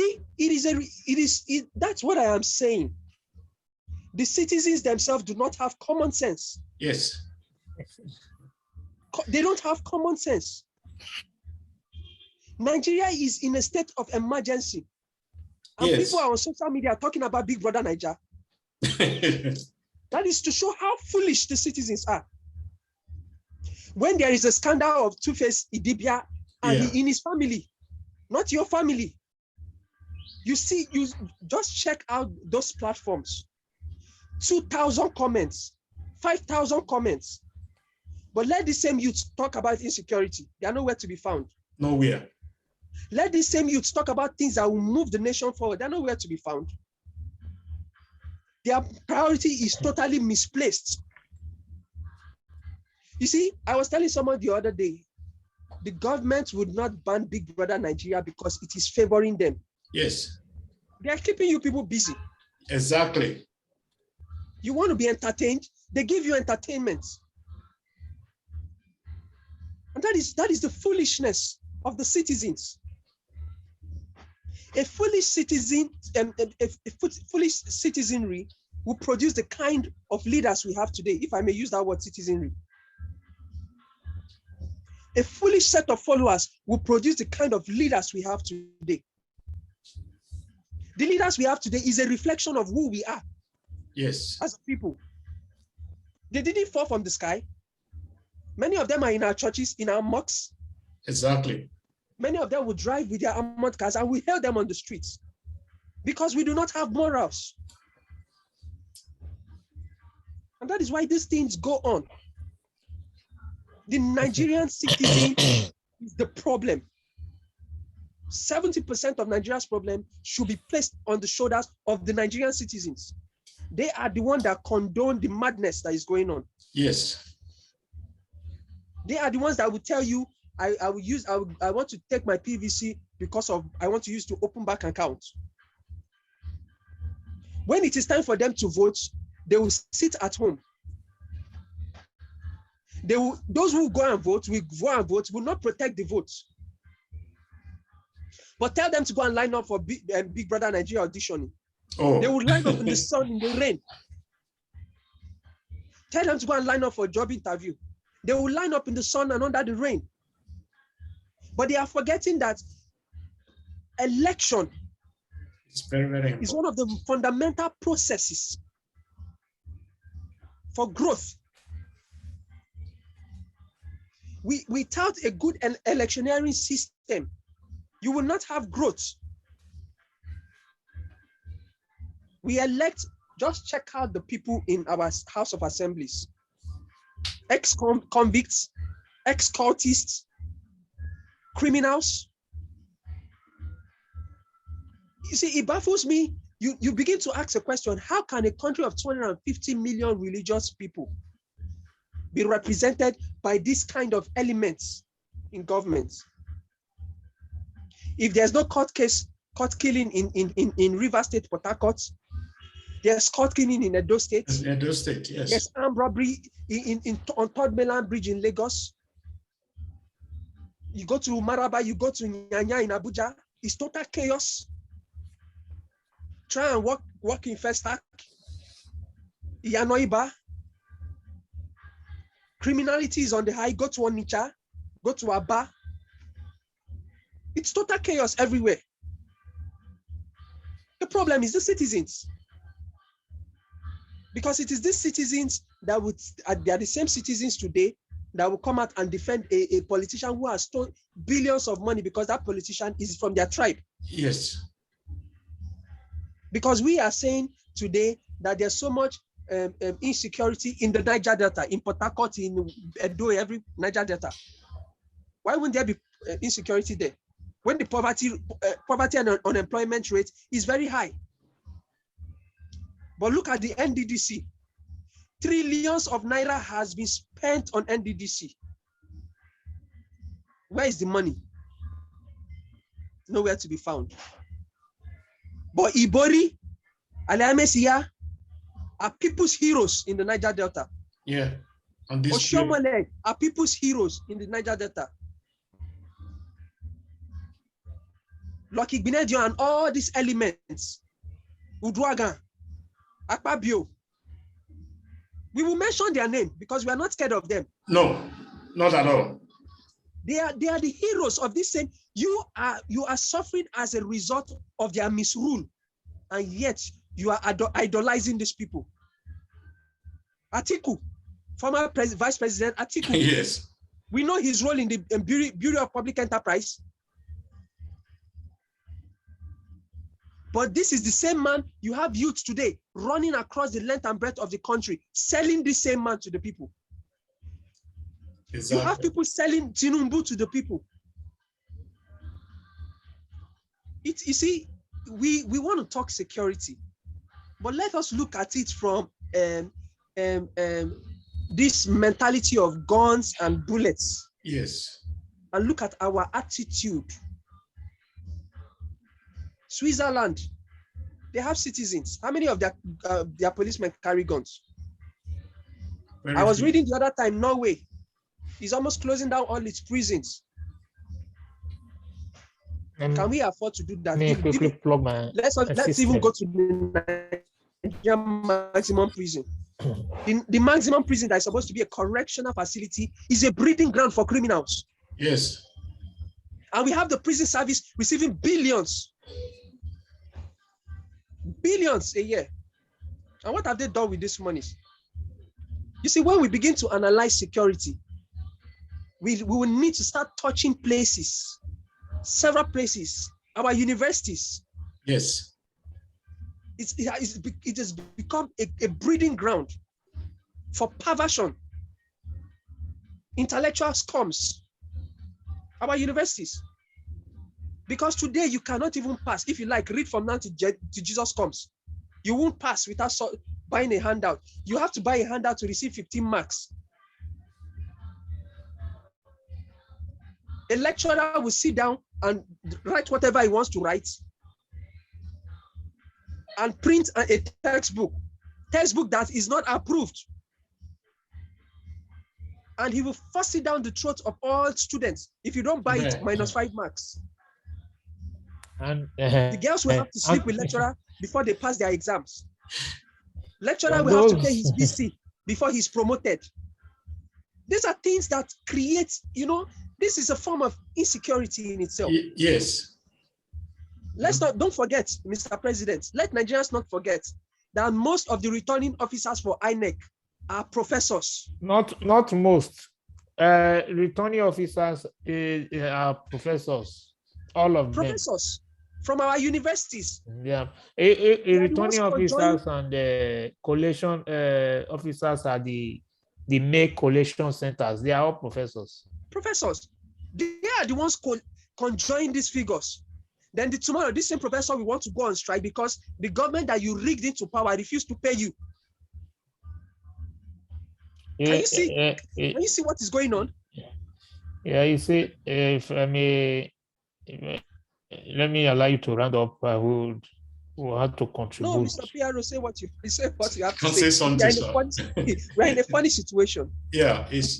what I am saying. The citizens themselves do not have common sense. Yes. They don't have common sense. Nigeria is in a state of emergency. And people are on social media talking about Big Brother Nigeria. That is to show how foolish the citizens are. When there is a scandal of Two-Face Idibia and in his family, not your family, you see, you just check out those platforms. 2,000 comments, 5,000 comments. But let the same youth talk about insecurity. They are nowhere to be found. Nowhere. Let the same youth talk about things that will move the nation forward. They are nowhere to be found. Their priority is totally misplaced. You see, I was telling someone the other day, the government would not ban Big Brother Nigeria because it is favoring them. Yes. They are keeping you people busy. Exactly. You want to be entertained, they give you entertainment. And that is the foolishness of the citizens. A foolish citizen, a foolish citizenry will produce the kind of leaders we have today, if I may use that word, citizenry. A foolish set of followers will produce the kind of leaders we have today. The leaders we have today is a reflection of who we are. Yes. As people. They didn't fall from the sky. Many of them are in our churches, in our mosques. Exactly. Many of them will drive with their armored cars and we hail them on the streets because we do not have morals. And that is why these things go on. The Nigerian citizen is the problem. 70% of Nigeria's problem should be placed on the shoulders of the Nigerian citizens. They are the ones that condone the madness that is going on. Yes. They are the ones that will tell you, I want to take my PVC because of I want to use to open bank account. When it is time for them to vote, they will sit at home. Those who go and vote will not protect the votes. But tell them to go and line up for Big Brother Nigeria auditioning. Oh. They will line up in the sun, in the rain. Tell them to go and line up for a job interview. They will line up in the sun and under the rain. But they are forgetting that election It's very, very important. is one of the fundamental processes for growth. Without a good electioneering system, you will not have growth. We elect, just check out the people in our House of Assemblies. Ex-convicts, ex-cultists, criminals. You see, it baffles me. You begin to ask a question, how can a country of 250 million religious people be represented by this kind of elements in government? If there's no court killing in River State, Port Harcourt, there's court killing in Edo State. Edo State, yes. There's armed robbery on Third Mainland Bridge in Lagos. You go to Maraba, you go to Nyanya in Abuja, it's total chaos. Try and work in Festac, Iyanoiba. Criminality is on the high. Go to Onitsha, go to Aba. It's total chaos everywhere. The problem is the citizens. Because it is these citizens that they are the same citizens today that will come out and defend a politician who has stolen billions of money because that politician is from their tribe. Yes. Because we are saying today that there's so much insecurity in the Niger Delta, in Port Harcourt, in Edo, every Niger Delta. Why wouldn't there be insecurity there? When the poverty and unemployment rate is very high. But look at the NDDC. Trillions of naira has been spent on NDDC. Where is the money? Nowhere to be found. But Ibori, Alamesia are people's heroes in the Niger Delta. Yeah. And this Oshomole are people's heroes in the Niger Delta. Lucky Binedio and all these elements, Uduagan, Akpabio. We will mention their name because we are not scared of them. No, not at all. They are the heroes of this same. You are suffering as a result of their misrule, and yet you are idolizing these people. Atiku, former Vice President Atiku. Yes. We know his role in the Bureau of Public Enterprise. But this is the same man. You have youth today running across the length and breadth of the country, selling this same man to the people. Exactly. You have people selling Tinubu to the people. You see, we want to talk security, But let us look at it from this mentality of guns and bullets. Yes. And look at our attitude. Switzerland, they have citizens. How many of their policemen carry guns? Very I was few. reading the other time, Norway is almost closing down all its prisons. Can we afford to do that? Let me quickly plug my Let's even go to the Nigerian maximum prison. The maximum prison that is supposed to be a correctional facility is a breeding ground for criminals. Yes. And we have the prison service receiving billions a year. And what have they done with these monies? You see, when we begin to analyze security, we will need to start touching places, several places, our universities. Yes. It has become a breeding ground for perversion, intellectual scums, our universities. Because today you cannot even pass. If you like, read from now to Jesus comes. You won't pass without buying a handout. You have to buy a handout to receive 15 marks. A lecturer will sit down and write whatever he wants to write and print a textbook that is not approved. And he will force it down the throat of all students. If you don't buy it, -5 marks. And the girls will have to sleep with lecturer before they pass their exams. Lecturer will have to pay his VC before he's promoted. These are things that create, this is a form of insecurity in itself. Yes. Don't forget, Mr. President, let Nigerians not forget that most of the returning officers for INEC are professors. Not most. Returning officers are professors. All of professors from our universities. Yeah, returning officers and collation officers are the main collation centers. They are all professors. Professors, they are the ones conjoining these figures. Then tomorrow, this same professor will want to go on strike because the government that you rigged into power refused to pay you. Can you see? Can you see what is going on? Yeah, you see, if I may, let me allow you to round up. I would have to contribute. No, Mr. PRO, say what you have to say. Something, we're in a funny situation. Yeah, yes.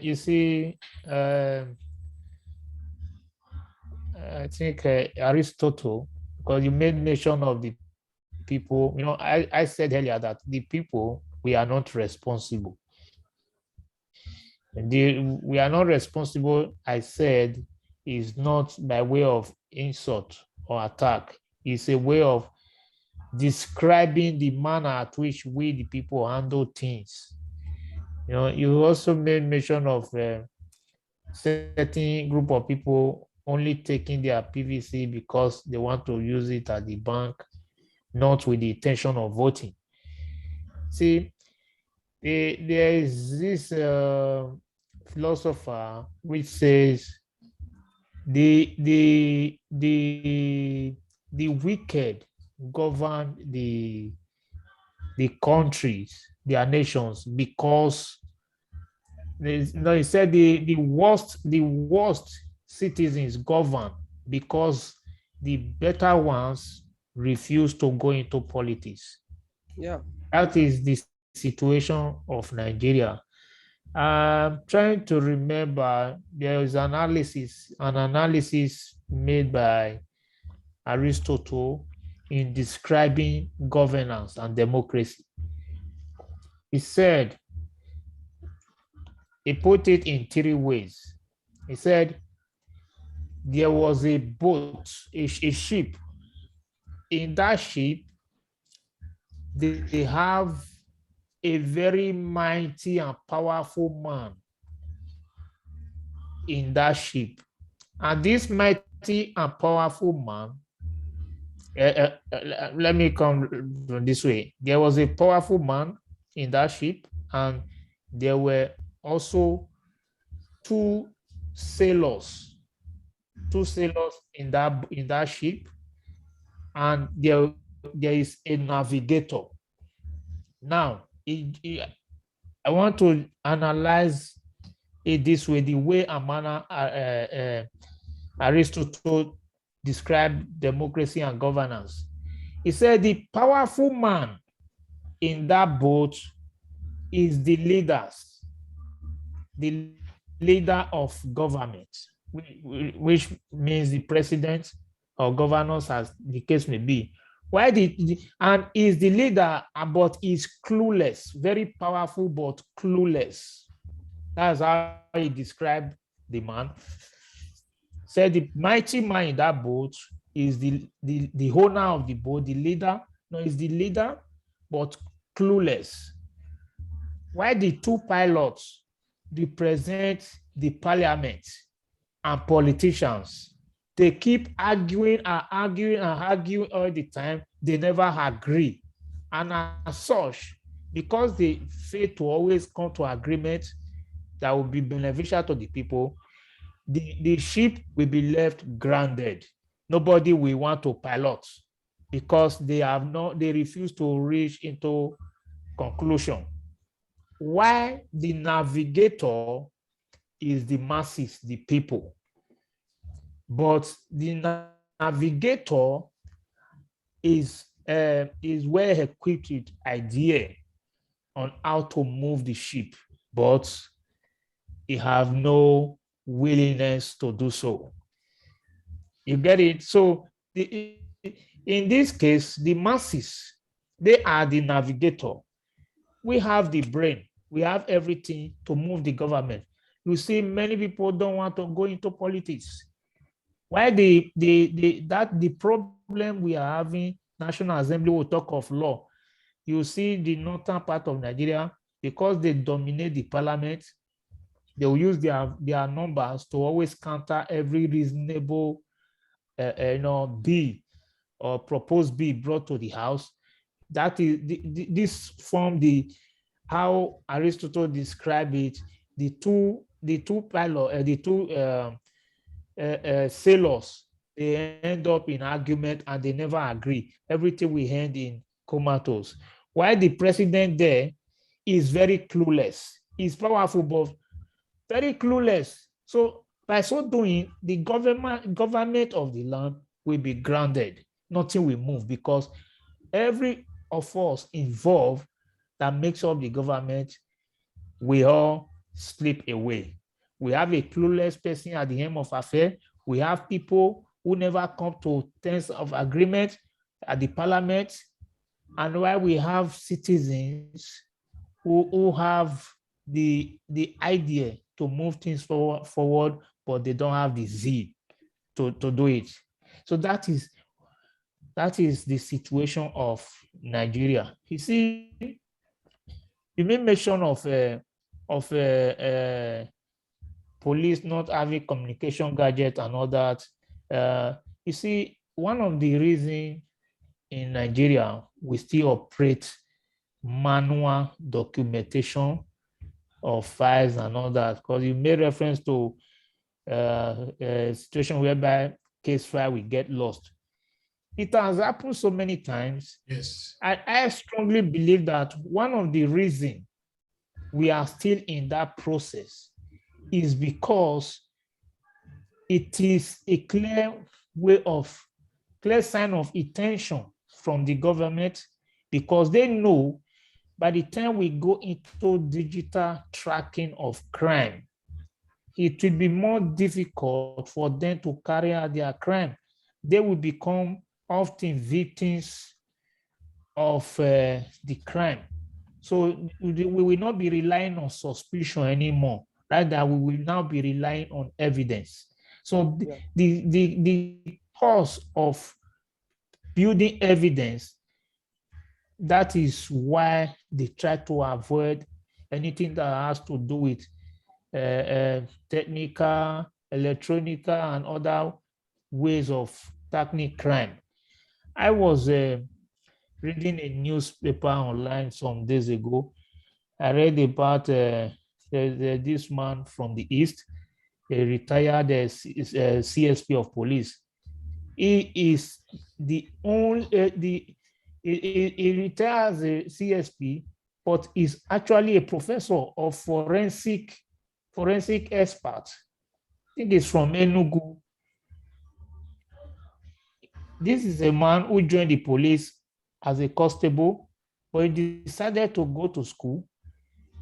You see, I think Aristotle, because you made mention of the people. I said earlier that the people, we are not responsible. We are not responsible, I said, is not by way of insult or attack. It's a way of describing the manner at which we, the people, handle things. You also made mention of certain group of people only taking their PVC because they want to use it at the bank, not with the intention of voting. See, there is this philosopher which says the wicked govern the countries, their nations, because he said the worst citizens govern because the better ones refuse to go into politics. Yeah, that is the situation of Nigeria. I'm trying to remember, there is an analysis made by Aristotle in describing governance and democracy. He said, he put it in 3 ways. He said, there was a boat, a ship. In that ship, they have a very mighty and powerful man in that ship. And this mighty and powerful man, let me come this way. There was a powerful man in that ship, and there were also 2 sailors in that ship, and there there is a navigator. Now, I want to analyze it this way, the way Aristotle described democracy and governance. He said the powerful man in that boat is the leaders, the leader of government, which means the president or governors, as the case may be. Why and is the leader, but is clueless, very powerful, but clueless. That's how he described the man. Said the mighty man in that boat is the owner of the boat, the leader. No, is the leader, but clueless. Why the two pilots represent the parliament and politicians? They keep arguing and arguing and arguing all the time. They never agree. And as such, because they fail to always come to agreement that will be beneficial to the people, the ship will be left grounded. Nobody will want to pilot because they refuse to reach into conclusion. Why the navigator is the masses, the people. But the navigator is well equipped with idea on how to move the ship, but he have no willingness to do so. You get it? So in this case, the masses, they are the navigator. We have the brain. We have everything to move the government. You see, many people don't want to go into politics. Why the problem we are having, National Assembly will talk of law. You see the northern part of Nigeria, because they dominate the parliament, they will use their numbers to always counter every reasonable bill or proposed bill brought to the House. That is this form how Aristotle described it. The two sailors, they end up in argument and they never agree. Everything will end in comatose. While the president there is very clueless. He's powerful, but very clueless. So by so doing, the government of the land will be grounded. Nothing will move because every of us involved that makes up the government, we all slip away. We have a clueless person at the helm of affairs. We have people who never come to terms of agreement at the parliament. And while we have citizens who have the idea to move things forward, but they don't have the zeal to do it. So that is the situation of Nigeria. You see, you made mention of police not having communication gadget and all that. You see, one of the reasons in Nigeria we still operate manual documentation of files and all that, because you made reference to a situation whereby case file will get lost. It has happened so many times. Yes. I strongly believe that one of the reasons we are still in that process is because it is a clear sign of intention from the government, because they know by the time we go into digital tracking of crime, it will be more difficult for them to carry out their crime. They will become often victims of the crime. So we will not be relying on suspicion anymore. Rather, we will now be relying on evidence. So the cause of building evidence, that is why they try to avoid anything that has to do with technical, electronic, and other ways of tackling crime. I was reading a newspaper online some days ago. I read about this man from the East, a retired CSP of police. He is the only He retired as a CSP, but is actually a professor of forensic expert. I think it's from Enugu. This is a man who joined the police as a constable, but he decided to go to school,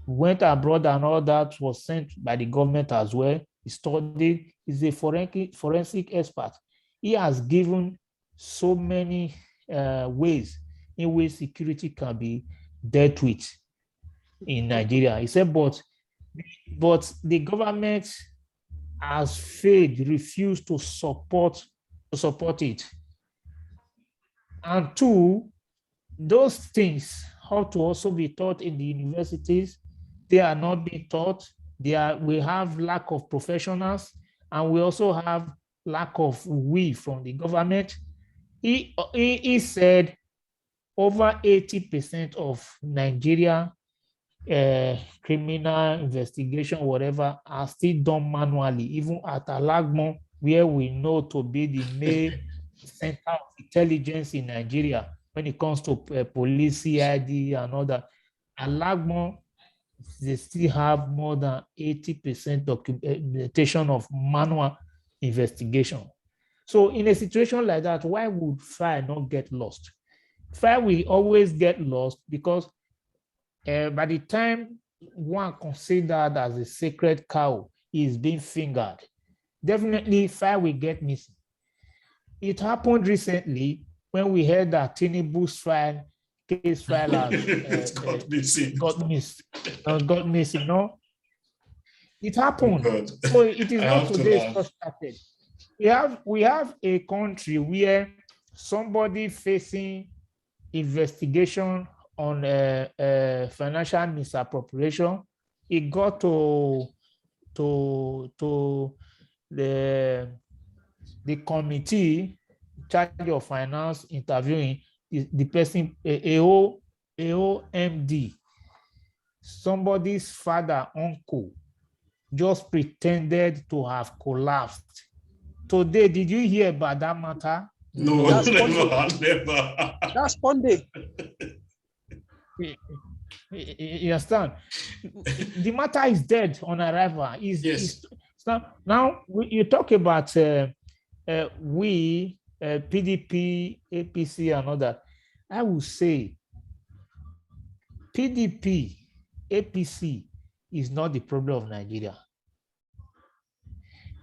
went abroad and all that, was sent by the government as well. He studied, he's a forensic expert. He has given so many ways in which security can be dealt with in Nigeria. He said, but the government has failed, refused to support it. And two, those things have to also be taught in the universities. They are not being taught. We have lack of professionals, and we also have lack of will from the government. He said over 80% of Nigeria criminal investigation, whatever, are still done manually, even at Alagmo, where we know to be the main center of intelligence in Nigeria when it comes to police, CID, and all that. Alagmo, they still have more than 80% documentation of manual investigation. So in a situation like that, why would fire not get lost? Fire will always get lost because by the time one considered as a sacred cow is being fingered, definitely fire will get missing. It happened recently when we heard that Tinubu's case file has got missing. No, it happened. Oh, so it is not today just started. We have a country where somebody facing investigation on financial misappropriation, it got to the committee in charge of finance interviewing the person, AOMD, somebody's father, uncle, just pretended to have collapsed. Today, did you hear about that matter? No, That's never. That's Monday. You understand? The matter is dead on arrival. Yes. Now you talk about PDP, APC, and all that. I will say PDP, APC is not the problem of Nigeria.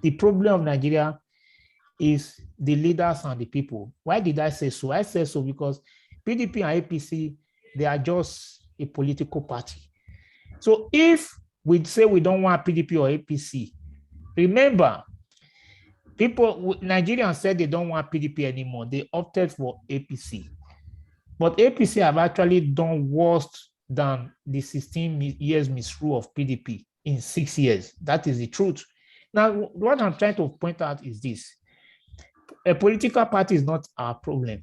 The problem of Nigeria is the leaders and the people. Why did I say so? I say so because PDP and APC, they are just a political party. So if we say we don't want PDP or APC, remember, Nigerians said they don't want PDP anymore. They opted for APC. But APC have actually done worse than the 16 years misrule of PDP in 6 years. That is the truth. Now, what I'm trying to point out is this. A political party is not our problem.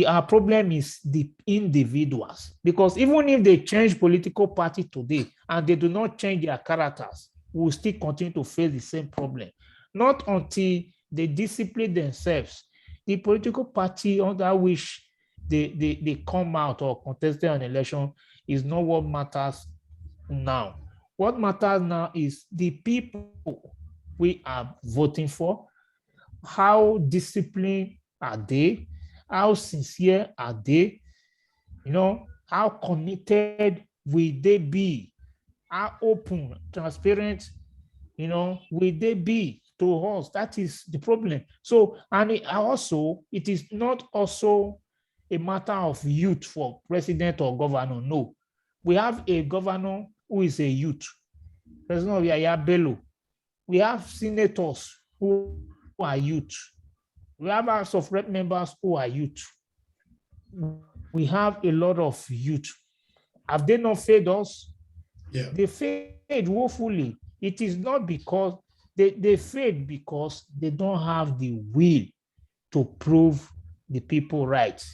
Our problem is the individuals. Because even if they change political party today and they do not change their characters, we will still continue to face the same problem. Not until they discipline themselves. The political party under which they come out or contest an election is not what matters now. What matters now is the people we are voting for. How disciplined are they? How sincere are they? How committed will they be? How open, transparent, will they be to us? That is the problem. So, and it is not also a matter of youth for president or governor. No, we have a governor who is a youth. President Yaya Bello. We have senators who are youth. We have House of Rep members who are youth. We have a lot of youth. Have they not failed us? Yeah. They failed woefully. It is not because they failed because they don't have the will to prove the people right,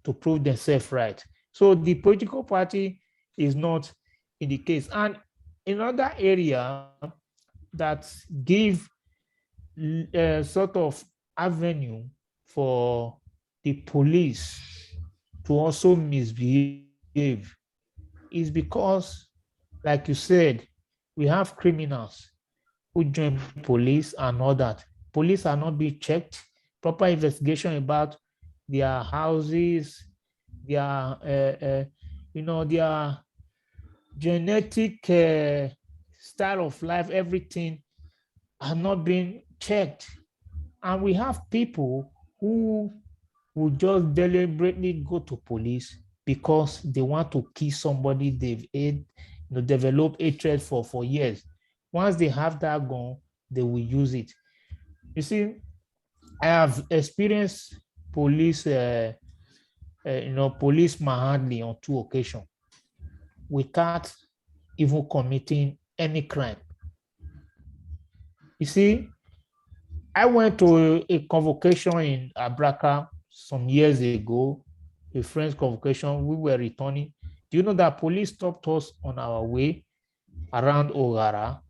to prove themselves right. So the political party is not in the case. And another area that give sort of avenue for the police to also misbehave is because, like you said, we have criminals who join police and all that. Police are not being checked, proper investigation about their houses, their, their genetic style of life, everything are not being checked. And we have people who will just deliberately go to police because they want to kill somebody they've developed hatred for years. Once they have that gun, they will use it. You see, I have experienced police, police manhandling on 2 occasions without even committing any crime. You see, I went to a convocation in Abraka some years ago, a friend's convocation. We were returning. Do you know that police stopped us on our way around Ogara?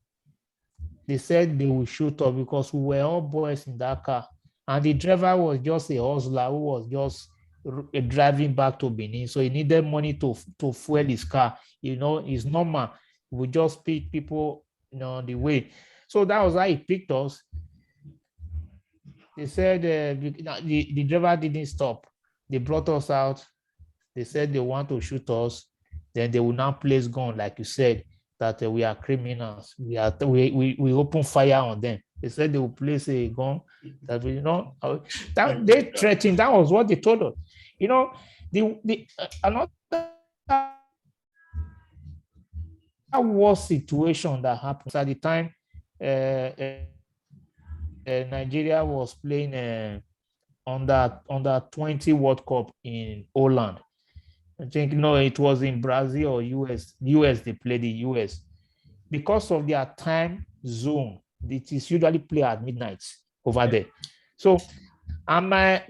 They said they will shoot us because we were all boys in that car. And the driver was just a hustler who was just driving back to Benin. So he needed money to fuel his car. It's normal. We just pick people on the way. So that was how he picked us. They said the driver didn't stop. They brought us out. They said they want to shoot us. Then they will now place gun, like you said, that we are criminals. We open fire on them. They said they will place a gun that that they threatened. That was what they told us. Another worst situation that happened at the time. Nigeria was playing under 20 World Cup in Holland. I think it was in Brazil or US. They played the US. Because of their time zone, it is usually play at midnight over there. So, and my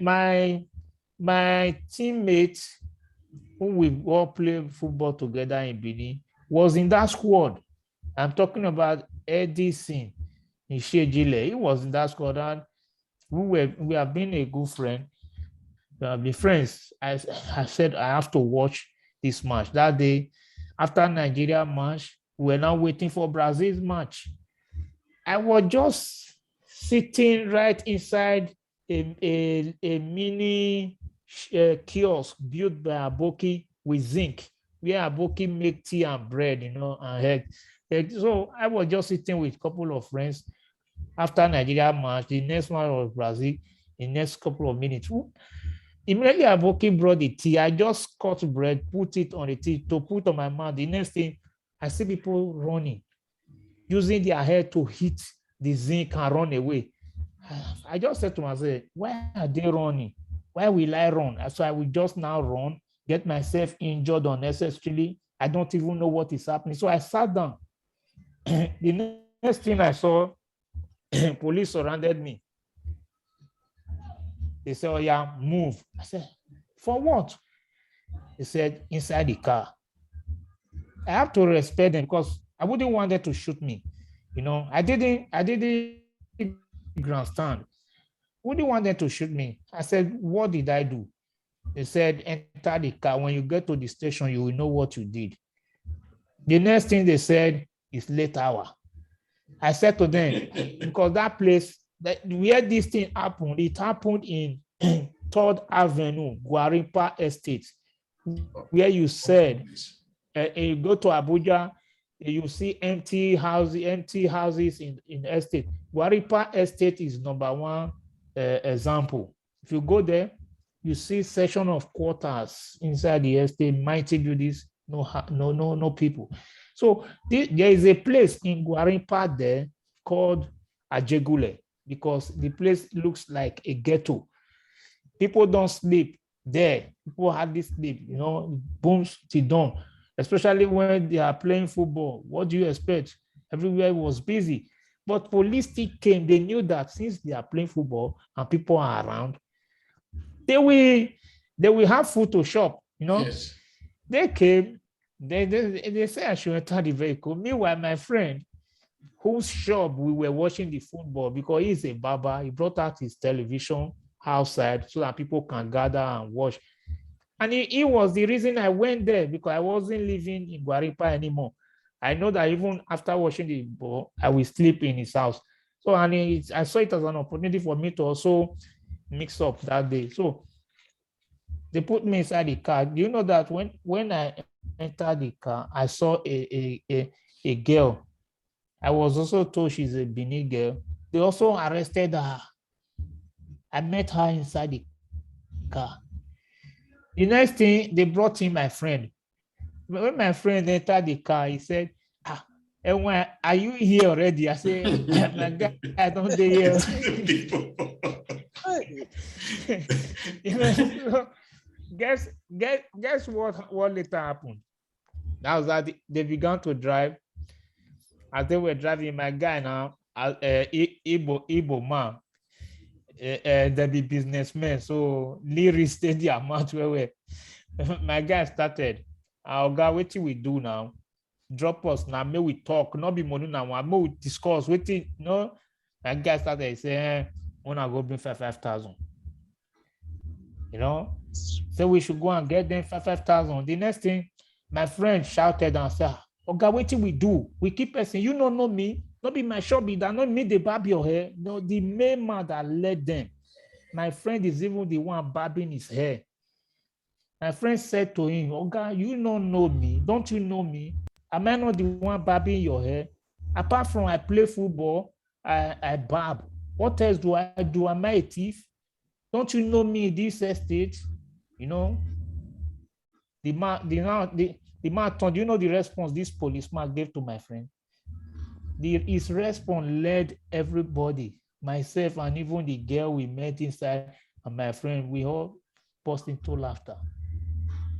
teammate, who we all play football together in Benin, was in that squad. I'm talking about Edison in Shejile. He was in that squad, and we have been a good friend. We have been friends. I said I have to watch this match. That day, after Nigeria match, we were now waiting for Brazil's match. I was just sitting right inside a mini kiosk built by Aboki with zinc, where Aboki make tea and bread, and egg. So I was just sitting with a couple of friends. After Nigeria match, the next one was Brazil. The next couple of minutes, immediately Aboki brought the tea. I just cut bread, put it on the tea to put on my mouth. The next thing, I see people running, using their head to hit the zinc and run away. I just said to myself, why are they running? Why will I run? So I will just now run, get myself injured unnecessarily. I don't even know what is happening. So I sat down. The next thing I saw, police surrounded me. They said, oh yeah, move. I said, for what? They said, inside the car. I have to respect them because I wouldn't want them to shoot me. I didn't grandstand. Wouldn't want them to shoot me. I said, what did I do? They said, enter the car. When you get to the station, you will know what you did. The next thing they said is late hour. I said to them, because that place, where this thing happened, it happened in 3rd Avenue, Guarimpa Estate, where you said, you go to Abuja, you see empty houses in estate. Guarimpa Estate is number 1 example. If you go there, you see section of quarters inside the estate, mighty buildings, no people. So there is a place in Guarimpa there called Ajegule, because the place looks like a ghetto. People don't sleep there. People hardly sleep, booms till dawn, especially when they are playing football. What do you expect? Everywhere was busy. But police still came. They knew that since they are playing football and people are around, they will have food to shop, Yes. They came, they say I should enter the vehicle. Meanwhile, my friend, whose shop we were watching the football, because he's a barber, he brought out his television outside so that people can gather and watch. And he was the reason I went there, because I wasn't living in Guaripa anymore. I know that even after watching the ball, I will sleep in his house. So, and I saw it as an opportunity for me to also mix up that day. So they put me inside the car. Do you know that when I entered the car, I saw a girl. I was also told she's a Benin girl. They also arrested her. I met her inside the car. The next thing, they brought in my friend. When my friend entered the car, he said, and when are you here already? I said, my guy, I don't do here. So guess what later happened? That was that they began to drive. As they were driving, my guy now, Igbo man, they be businessmen, so Lee stayed the amount where my guy started. Our guy, what we do now? Drop us now, may we talk, not be money now, may we discuss, waiting, no. My guy started saying, wanna go bring 5,000. You know, so we should go and get them 5,000. The next thing, my friend shouted and said, oh God, what we do? We keep saying, you don't know me, not be my shop, that not me, they barb your hair. No, the main man that led them. My friend is even the one barbing his hair. My friend said to him, oh God, you don't know me. Don't you know me? Am I not the one barbing your hair? Apart from I play football, I barb. What else do I do? Am I a thief? Don't you know me in this estate? You know, the man turned, you know the response this policeman gave to my friend? His response led everybody, myself and even the girl we met inside and my friend, we all burst into laughter.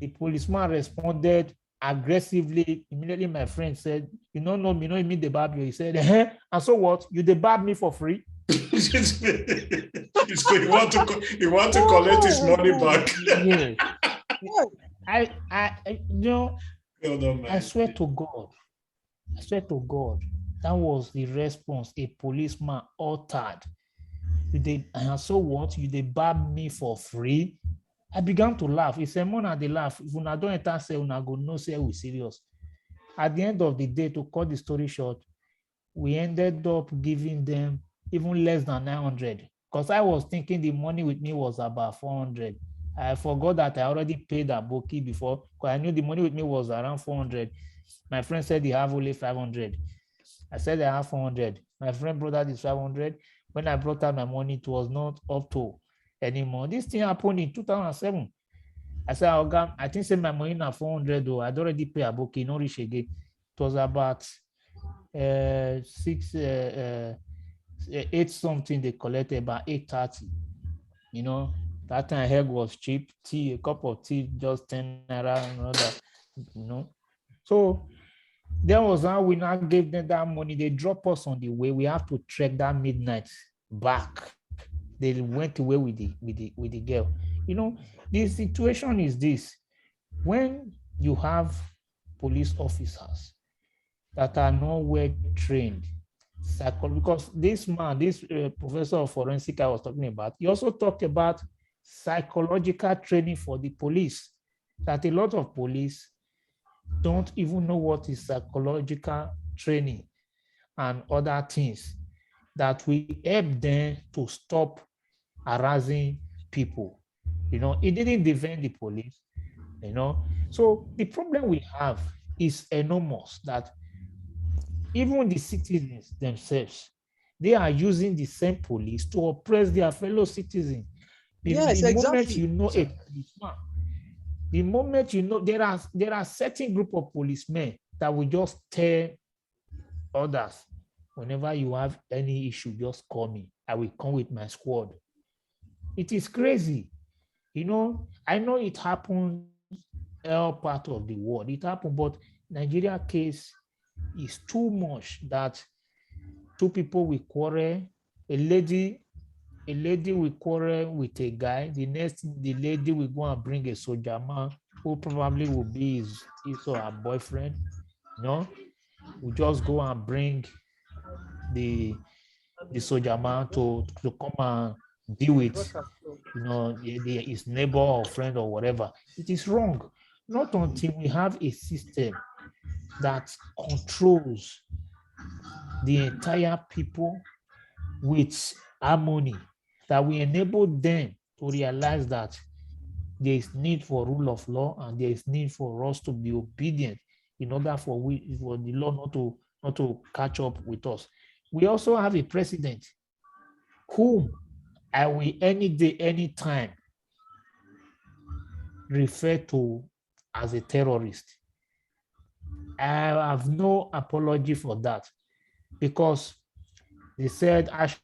The policeman responded aggressively. Immediately my friend said, you don't know me, you know me, the barb you. He said, and so what? You the barb me for free? He want to collect his money back. Yes. I you know, I swear to God, that was the response a policeman uttered. And so what? You they barb me for free? I began to laugh. He said, Mona, they laugh. If una don't enter, say una go no say we serious. At the end of the day, to cut the story short, we ended up giving them even less than 900. Because I was thinking the money with me was about 400. I forgot that I already paid a bookie before, because I knew the money with me was around 400. My friend said he have only 500. I said I have 400. My friend brought out his 500. When I brought out my money, it was not up to anymore. This thing happened in 2007. I said, oh God, I think say my money now 400 though. I'd already pay a bookie, no reach again. It was about 8 something they collected, about 830. You know, that time egg was cheap. Tea, a cup of tea, just 10 naira and all that, you know. So there was how we now gave them that money. They drop us on the way. We have to trek that midnight back. They went away with the girl. You know, the situation is this: when you have police officers that are not well trained, because this man, this professor of forensic I was talking about, he also talked about psychological training for the police. That a lot of police don't even know what is psychological training and other things that will help them to stop harassing people. You know, it didn't defend the police, you know. So the problem we have is enormous, that even the citizens themselves, they are using the same police to oppress their fellow citizens. Yes, the exactly. moment you know a policeman, the moment you know there are certain group of policemen that will just tell others, whenever you have any issue, just call me. I will come with my squad. It is crazy. You know, I know it happens all part of the world. It happened, but Nigeria case is too much that two people will quarrel. A lady will quarrel with a guy. The lady will go and bring a soldier man who probably will be his or her boyfriend. You know, we just go and bring the soldier man to come and deal with his neighbor or friend or whatever. It is wrong. Not until we have a system that controls the entire people with harmony, that we enable them to realize that there is need for rule of law and there is need for us to be obedient in order for the law not to catch up with us. We also have a president whom I will any day, any time refer to as a terrorist. I have no apology for that, because they said actions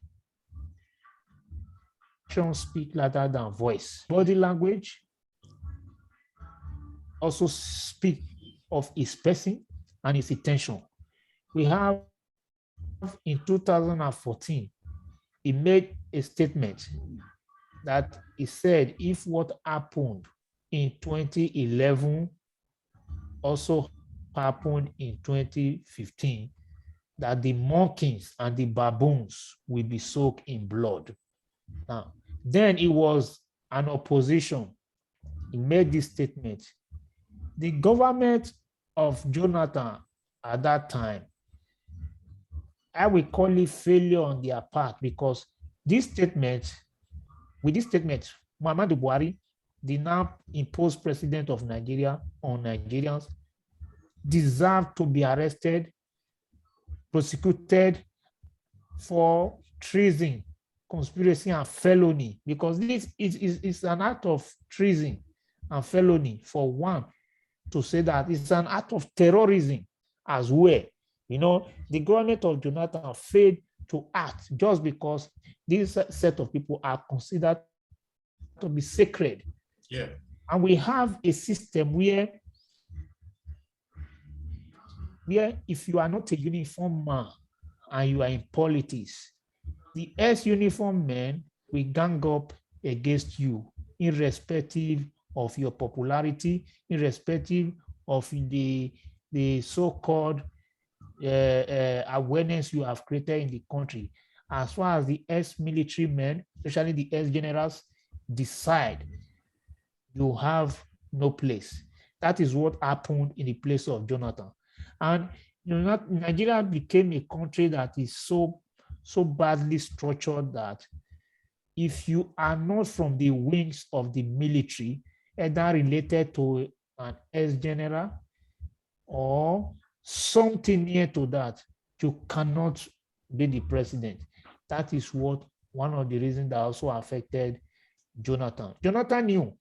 speak louder than voice. Body language also speak of his person and his intention. We have in 2014, he made a statement that he said if what happened in 2011 also happened in 2015, that the monkeys and the baboons will be soaked in blood. Now, then it was an opposition. He made this statement. The government of Jonathan at that time, I will call it failure on their part, because with this statement, Muhammadu Buhari, the now imposed president of Nigeria on Nigerians, deserve to be arrested, prosecuted for treason, conspiracy, and felony, because this is an act of treason and felony for one to say that it's an act of terrorism as well. The government of Jonathan failed to act just because this set of people are considered to be sacred. Yeah. And we have a system where if you are not a uniform man and you are in politics, the ex-uniform men will gang up against you, irrespective of your popularity, irrespective of the so-called awareness you have created in the country. As far as the ex-military men, especially the ex-generals, decide, you have no place. That is what happened in the place of Jonathan. And Nigeria became a country that is so badly structured that if you are not from the wings of the military, either related to an ex-general or something near to that, you cannot be the president. That is one of the reasons that also affected Jonathan. Jonathan knew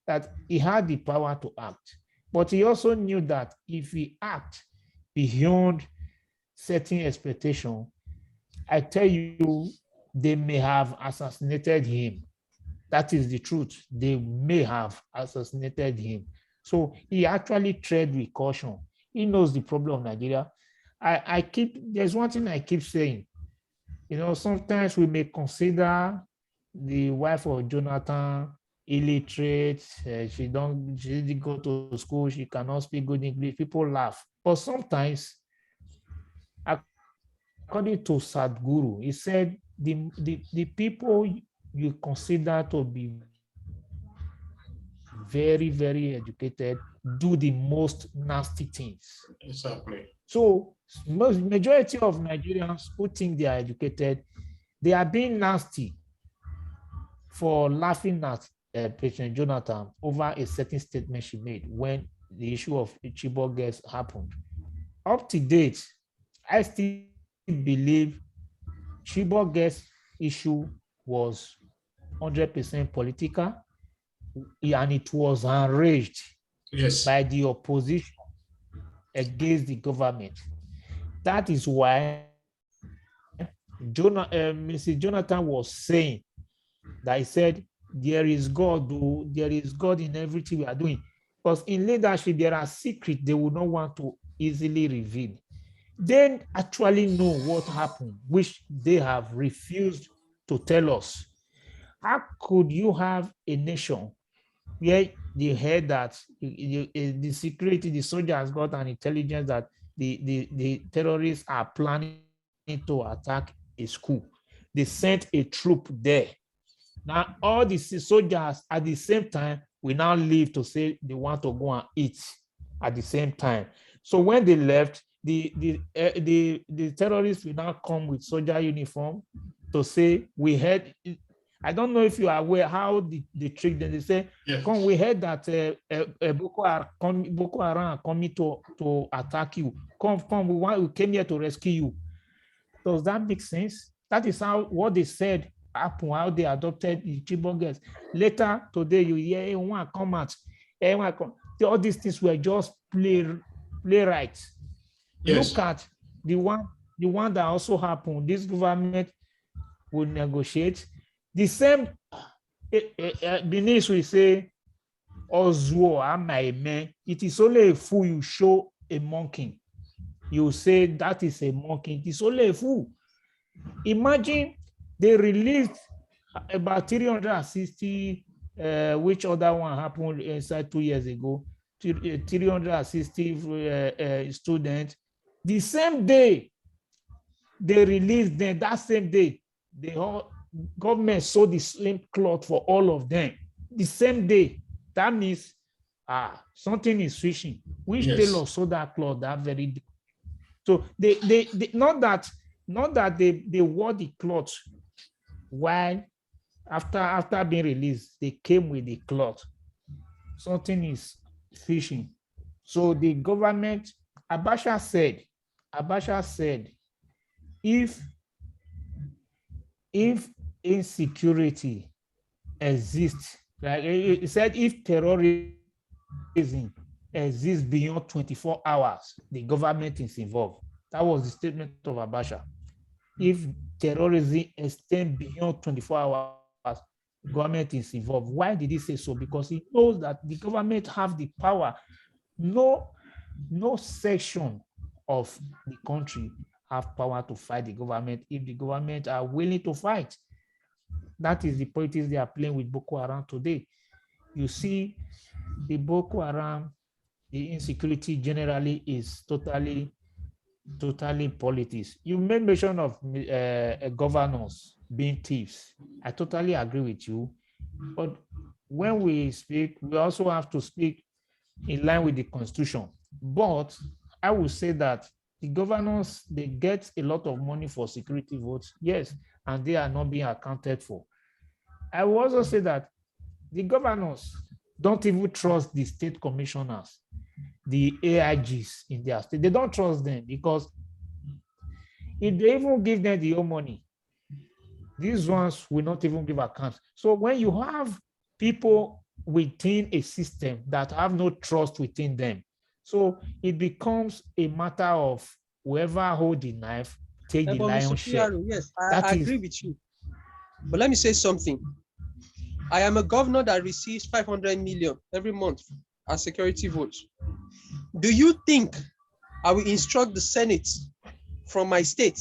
that he had the power to act, but he also knew that if he acts beyond certain expectation, I tell you, they may have assassinated him. That is the truth. They may have assassinated him. So he actually tread with caution. He knows the problem of Nigeria. There's one thing I keep saying. Sometimes we may consider the wife of Jonathan illiterate. She didn't go to school. She cannot speak good English. People laugh. But sometimes, according to Sadhguru, he said the people you consider to be very, very educated do the most nasty things. Exactly. So majority of Nigerians who think they are educated, they are being nasty for laughing at President Jonathan over a certain statement she made when the issue of Chibok girls happened. Up to date, I still believe Chibok girls issue was 100% political, and it was enraged by the opposition against the government. That is why Mr. Jonathan was saying that he said, there is God in everything we are doing. Because in leadership, there are secrets they will not want to easily reveal. They actually know what happened, which they have refused to tell us. How could you have a nation where they heard that the security, the soldiers got an intelligence that the terrorists are planning to attack a school? They sent a troop there Now all the soldiers at the same time will now leave to say they want to go and eat at the same time. So when they left, the terrorists will now come with soldier uniform to say we heard. I don't know if you are aware how they trick them. They say, Yes. "Come, we heard that Boko Haram are coming to attack you. Come, we came here to rescue you." Does that make sense? That is how what they said happened, how they adopted the Chibok girls. Later today, you hear, hey, one come out, hey, one come. All these things were just playwright. Yes. Look at the one that also happened. This government will negotiate. The same Benin will say, Ozuo, man. It is only a fool you show a monkey. You say that is a monkey. It is only a fool. Imagine they released about 360, which other one happened inside 2 years ago, 360 students. The same day they released them, that same day, the whole government sold the same cloth for all of them. The same day. That means something is switching. Which tailor sold that cloth that very day? So they not that they wore the cloth while after being released, they came with the cloth. Something is fishing. So the government, Abacha said, if insecurity exists, like he said, if terrorism exists beyond 24 hours, the government is involved. That was the statement of Abacha. If terrorism extends beyond 24 hours, the government is involved. Why did he say so? Because he knows that the government have the power. No section of the country have power to fight the government if the government are willing to fight. That is the politics they are playing with Boko Haram today. You see, the Boko Haram, the insecurity generally is totally politics. You made mention of governors being thieves. I totally agree with you. But when we speak, we also have to speak in line with the Constitution. But I would say that the governors, they get a lot of money for security votes, yes, and they are not being accounted for. I will also say that the governors don't even trust the state commissioners, the AIGs in their state. They don't trust them because if they even give them the own money, these ones will not even give accounts. So when you have people within a system that have no trust within them, so it becomes a matter of whoever hold the knife, take the lion's share. Yes, I agree with you. But let me say something. I am a governor that receives 500 million every month as security votes. Do you think I will instruct the Senate from my state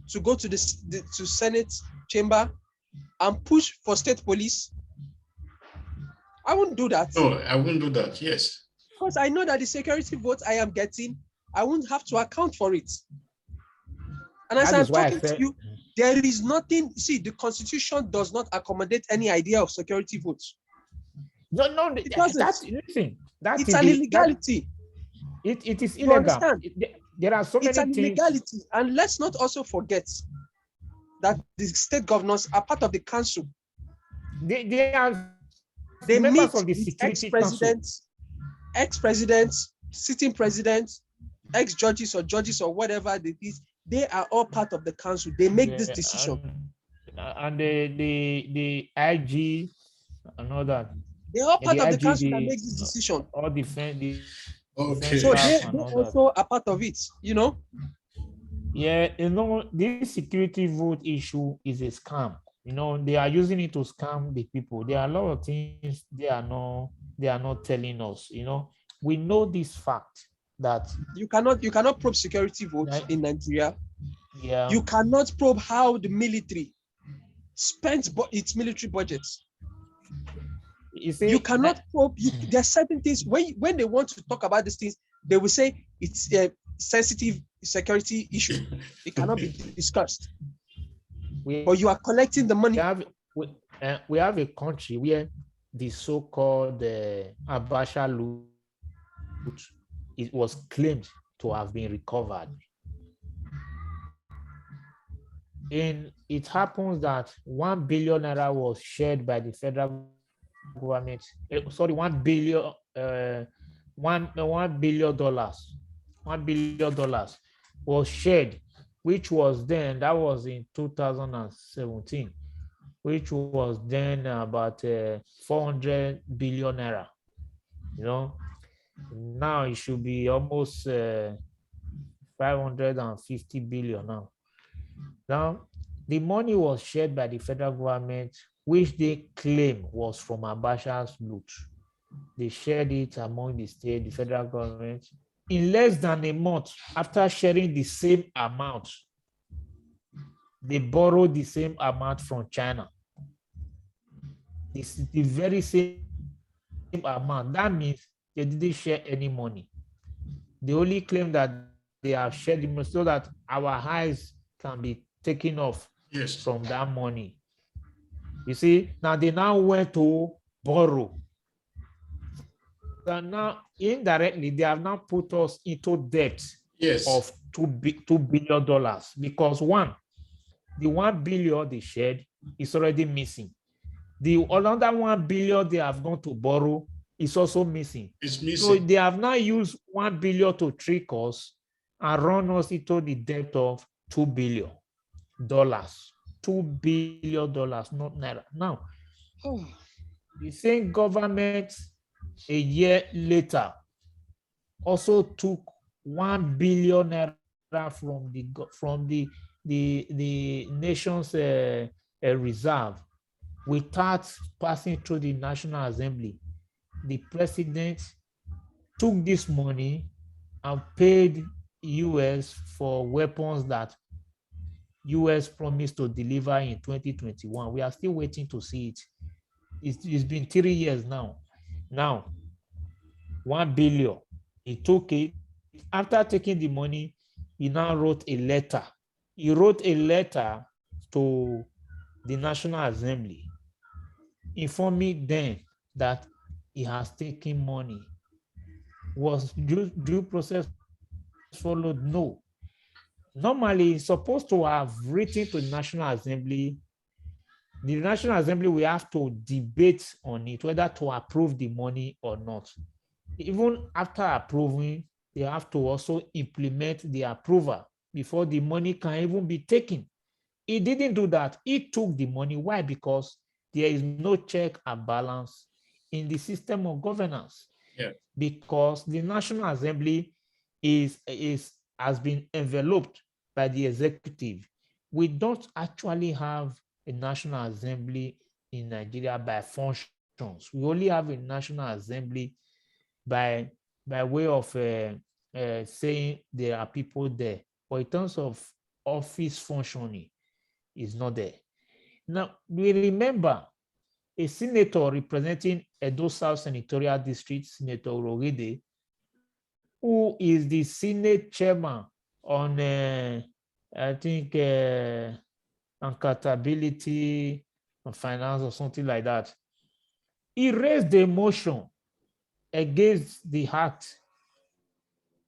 to go to the Senate chamber and push for state police? I wouldn't do that. No, I wouldn't do that. Yes. Because I know that the security votes I am getting, I won't have to account for it. And as I'm talking to you, there is nothing. See, the Constitution does not accommodate any idea of security votes. No, it doesn't. It's an illegality. It is illegal. There are so many things. It's an illegality. And let's not also forget that the state governors are part of the council. They are members of the security ex-presidents, ex-presidents, sitting presidents, ex-judges or judges or whatever it is. They are all part of the council. They make this decision. And the IG and all that. They're all part of the council that makes this decision. All defend. Okay. So they also are part of it, you know? Yeah, this security vote issue is a scam. They are using it to scam the people. There are a lot of things they are not telling us. We know this fact that you cannot probe security votes in Nigeria. Yeah. You cannot probe how the military spends its military budgets. You cannot probe. There are certain things when they want to talk about these things, they will say it's a sensitive security issue. It cannot be discussed. But you are collecting the money. we have a country where the so-called Abacha loot, it was claimed to have been recovered. And it happens that 1 billion naira was shared by the federal government. Sorry, 1 billion, $1 billion, $1 billion was shared, which was then, that was in 2017, which was then about 400 billion naira. You know, now it should be almost 550 billion now. Now, the money was shared by the federal government, which they claim was from Abacha's loot. They shared it among the state, the federal government. In less than a month after sharing the same amount, they borrowed the same amount from China. It's the very same amount. That means they didn't share any money. They only claim that they have shared the money so that our eyes can be taken off from that money. You see, now they now went to borrow. So now indirectly, they have now put us into debt of $2 billion because the 1 billion they shared is already missing. The another 1 billion they have gone to borrow is also missing. It's missing. So they have now used 1 billion to trick us and run us into the debt of $2 billion. $2 billion, not naira. Now, the same government a year later also took 1 billion naira from the nation's reserve without passing through the National Assembly. The president took this money and paid US for weapons that US promised to deliver in 2021. We are still waiting to see it. It's been 3 years now. Now, 1 billion, he took it. After taking the money, he now wrote a letter. He wrote a letter to the National Assembly, informing them that he has taken money. Was due process followed? No. Normally, it's supposed to have written to the National Assembly. The National Assembly will have to debate on it, whether to approve the money or not. Even after approving, they have to also implement the approval before the money can even be taken. He didn't do that. He took the money. Why? Because there is no check and balance in the system of governance. Yeah. Because the National Assembly has been enveloped by the executive. We don't actually have a National Assembly in Nigeria by functions. We only have a National Assembly by way of saying there are people there. But in terms of office functioning, is not there. Now, we remember a senator representing Edo South Senatorial District, Senator Urogide, who is the Senate chairman on, I think, accountability and finance or something like that. He raised a motion against the act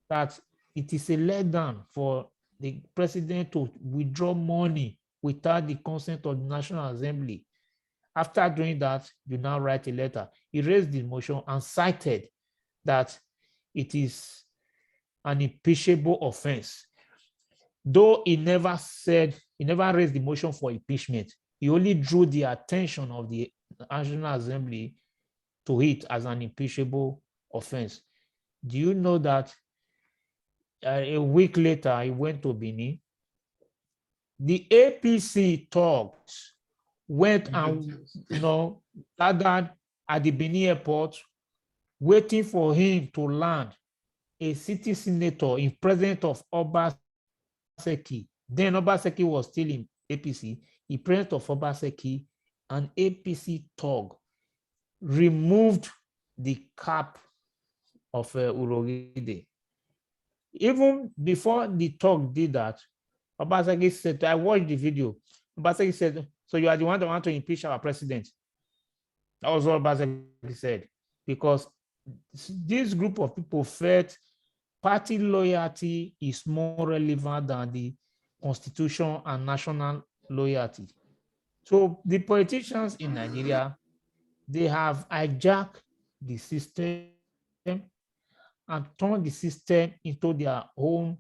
that it is a letdown for the president to withdraw money without the consent of the National Assembly. After doing that, you now write a letter. He raised the motion and cited that it is an impeachable offense. Though he never raised the motion for impeachment, he only drew the attention of the National Assembly to it as an impeachable offense. Do you know that a week later, he went to Benin? The APC talks went and gathered at the Benin airport, waiting for him to land. A city senator in presence of Obaseki. Then Obaseki was still in APC. In presence of Obaseki, an APC thug removed the cap of Urogide. Even before the thug did that, Obaseki said, I watched the video. Obaseki said, So you are the one that want to impeach our president. That was what Basel said. Because this group of people felt party loyalty is more relevant than the constitution and national loyalty. So the politicians in Nigeria, they have hijacked the system and turned the system into their own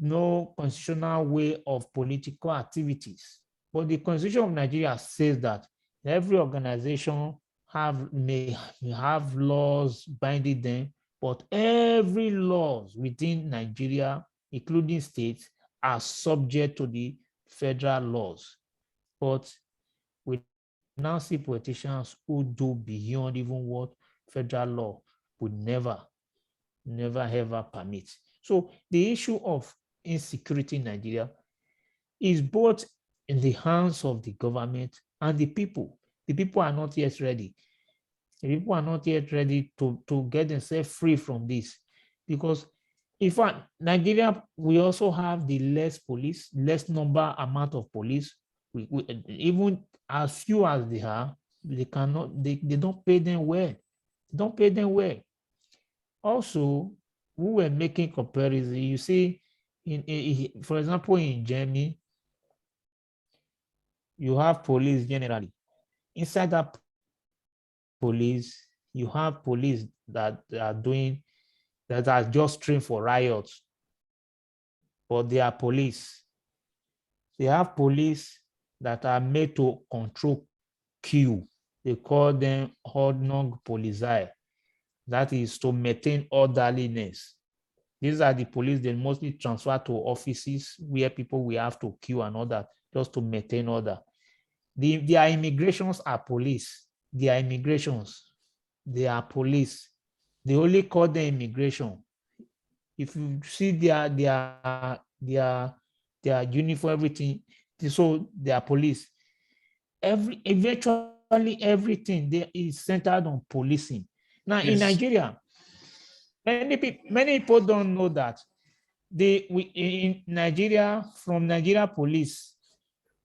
no constitutional way of political activities. But the Constitution of Nigeria says that every organization may have laws binding them, but every laws within Nigeria, including states, are subject to the federal laws. But we now see politicians who do beyond even what federal law would never ever permit. So the issue of insecurity in Nigeria is both in the hands of the government and the people. The people are not yet ready. The people are not yet ready to get themselves free from this. Because in fact, Nigeria, we also have the less number amount of police. Even as few as they are, they don't pay them well. They don't pay them well. Also, we were making comparison. You see, for example, in Germany, you have police generally. Inside that police, you have police that are just trained for riots, but they are police. They have police that are made to control queue. They call them Ordnung Polizei. That is to maintain orderliness. These are the police they mostly transfer to offices where people will have to queue and all that, just to maintain order. Their immigrations are police. Their immigrations, they are police. They only call them immigration. If you see their uniform, everything, so they are police. Eventually everything there is centered on policing. Now in Nigeria, many people don't know that in Nigeria, from Nigeria police,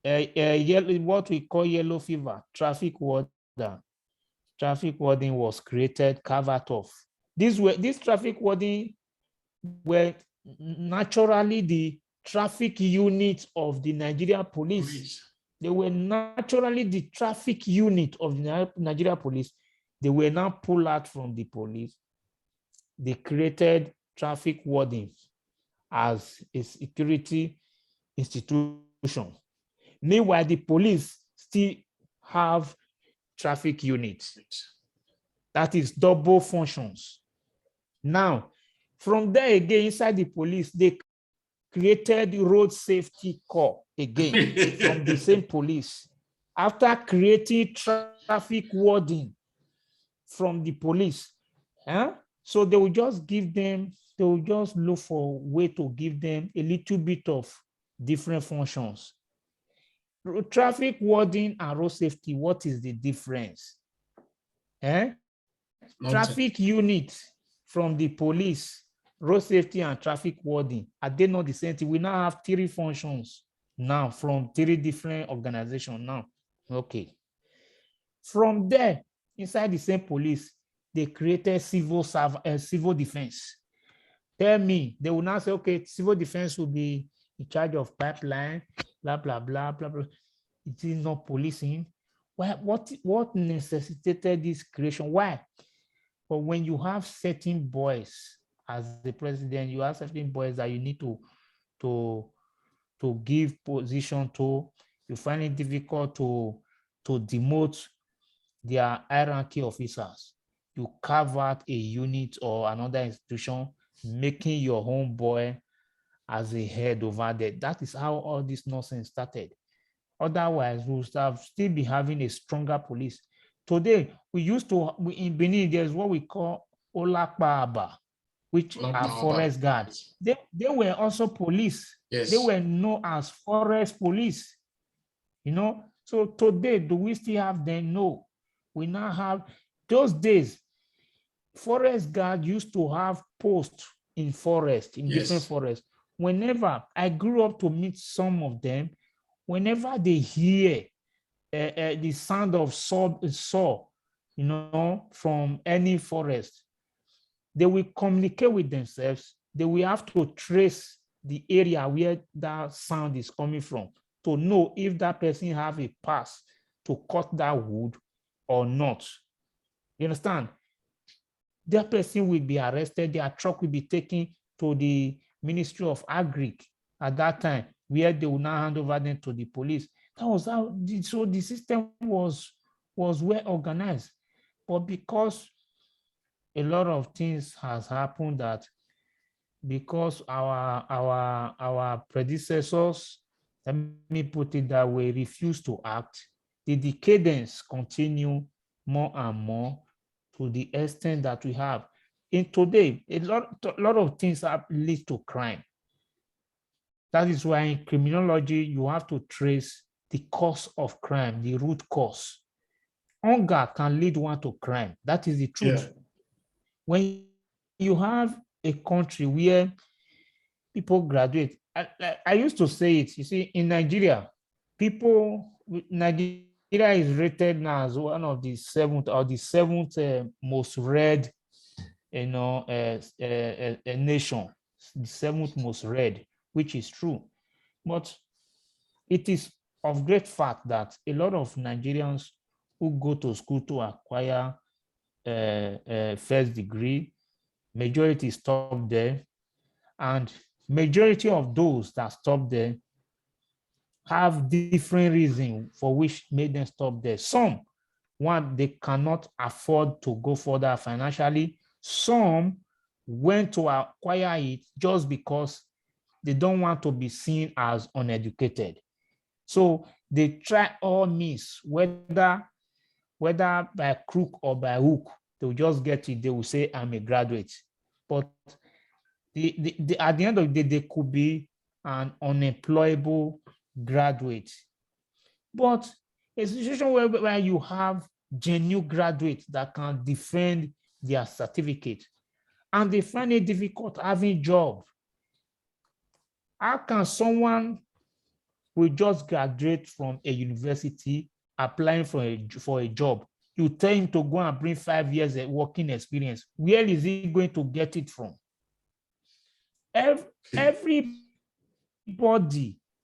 what we call yellow fever, traffic warden was created, carved off. These traffic warden were naturally the traffic unit of the Nigeria police. They were naturally the traffic unit of the Nigeria police. They were now pulled out from the police. They created traffic wardens as a security institution. Meanwhile, the police still have traffic units. That is double functions. Now, from there again, inside the police, they created the road safety corps again from the same police. After creating traffic warden from the police, so they will just look for a way to give them a little bit of different functions. Traffic warden and road safety, what is the difference? Traffic unit from the police, road safety and traffic warden, are they not the same thing? We now have 3 functions now from 3 different organizations now. Okay. From there, inside the same police, they created civil defense. Tell me, they will now say, okay, civil defense will be in charge of pipeline, blah, blah, blah, blah, blah. It is not policing. What necessitated this creation? Why? But when you have certain boys as the president, you have certain boys that you need to give position to, you find it difficult to demote their hierarchy officers. You carve out a unit or another institution, making your own boy as a head over there. That is how all this nonsense started. Otherwise, we would still be having a stronger police. Today, in Benin, there's what we call Olakpaaba, which are forest guards. They were also police. Yes. They were known as forest police. So today, do we still have them? No. We now have, those days, forest guard used to have posts in forest, in different forests. Whenever I grew up to meet some of them, whenever they hear the sound of saw, from any forest. They will communicate with themselves. They will have to trace the area where that sound is coming from to know if that person have a pass to cut that wood or not. You understand? That person will be arrested. Their truck will be taken to the Ministry of Agric at that time, where they will now hand over them to the police. That was how. So the system was well organized, but because a lot of things has happened, that because our predecessors, let me put it that way, refused to act, the decadence continue more and more, to the extent that we have in today a lot of things have lead to crime. That is why in criminology you have to trace the cause of crime, the root cause. Hunger can lead one to crime. That is the truth. Yeah. When you have a country where people graduate, I used to say it, you see, in Nigeria, Nigeria is rated now as one of the seventh most read, a nation, the seventh most read, which is true. But it is of great fact that a lot of Nigerians who go to school to acquire first degree, majority stop there, and majority of those that stop there have different reasons for which made them stop there. Some, one, they cannot afford to go further financially. Some went to acquire it just because they don't want to be seen as uneducated. So they try all means, whether by crook or by hook, they'll just get it. They will say, I'm a graduate. But at the end of the day, they could be an unemployable graduate. But a situation where you have genuine graduates that can defend their certificate and they find it difficult having job, how can someone who just graduate from a university applying for a job, you tell him to go and bring 5 years of working experience? Where is he going to get it from? Everybody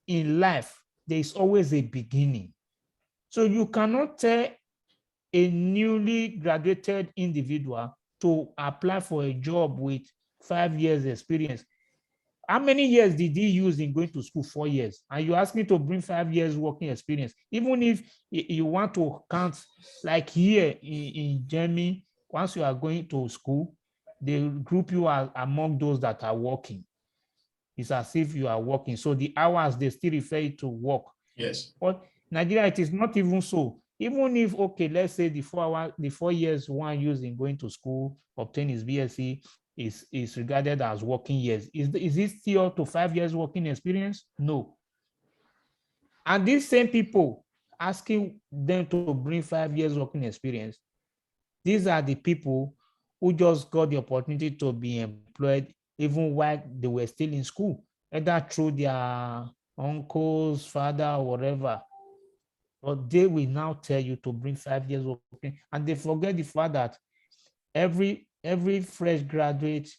in life, there is always a beginning. So you cannot tell a newly graduated individual to apply for a job with 5 years experience. How many years did he use in going to school? 4 years. And you ask me to bring 5 years working experience. Even if you want to count, like here in Germany, once you are going to school, they group you as among those that are working. It's as if you are working. So the hours, they still refer you to work. Yes. But Nigeria, it is not even so. Even if, okay, let's say the 4 years one used in going to school, obtain his BSc, is regarded as working years. Is it still up to 5 years working experience? No. And these same people asking them to bring 5 years working experience, these are the people who just got the opportunity to be employed even while they were still in school, either through their uncles, father, or whatever. But they will now tell you to bring 5 years working, and they forget the fact that every fresh graduate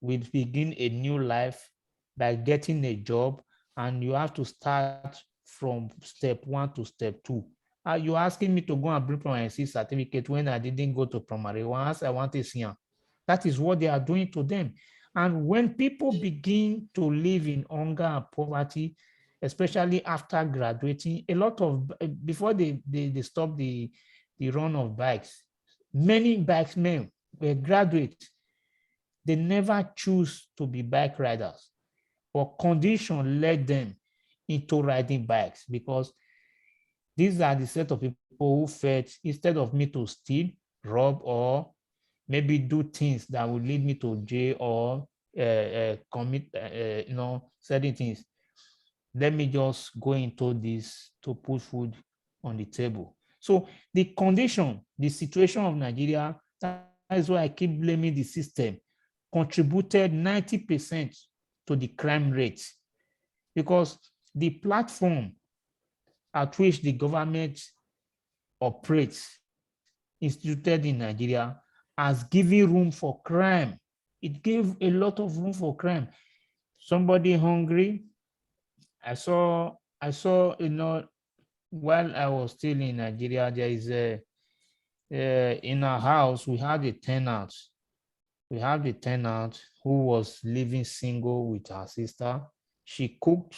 will begin a new life by getting a job, and you have to start from step 1 to step 2. Are you asking me to go and bring primary 6 certificate when I didn't go to primary 1? I want to see. That is what they are doing to them. And when people begin to live in hunger and poverty, especially after graduating, a lot of, before they stop the run of bikes, many bikesmen were graduates. They never choose to be bike riders, but condition led them into riding bikes, because these are the set of people who felt, instead of me to steal, rob, or maybe do things that will lead me to jail or commit, certain things, let me just go into this to put food on the table. So the condition, the situation of Nigeria, that is why I keep blaming the system, contributed 90% to the crime rate, because the platform at which the government operates, instituted in Nigeria, has given room for crime. It gave a lot of room for crime. Somebody hungry. I saw, while I was still in Nigeria, there is in our house, we had a tenant. We had a tenant who was living single with her sister. She cooked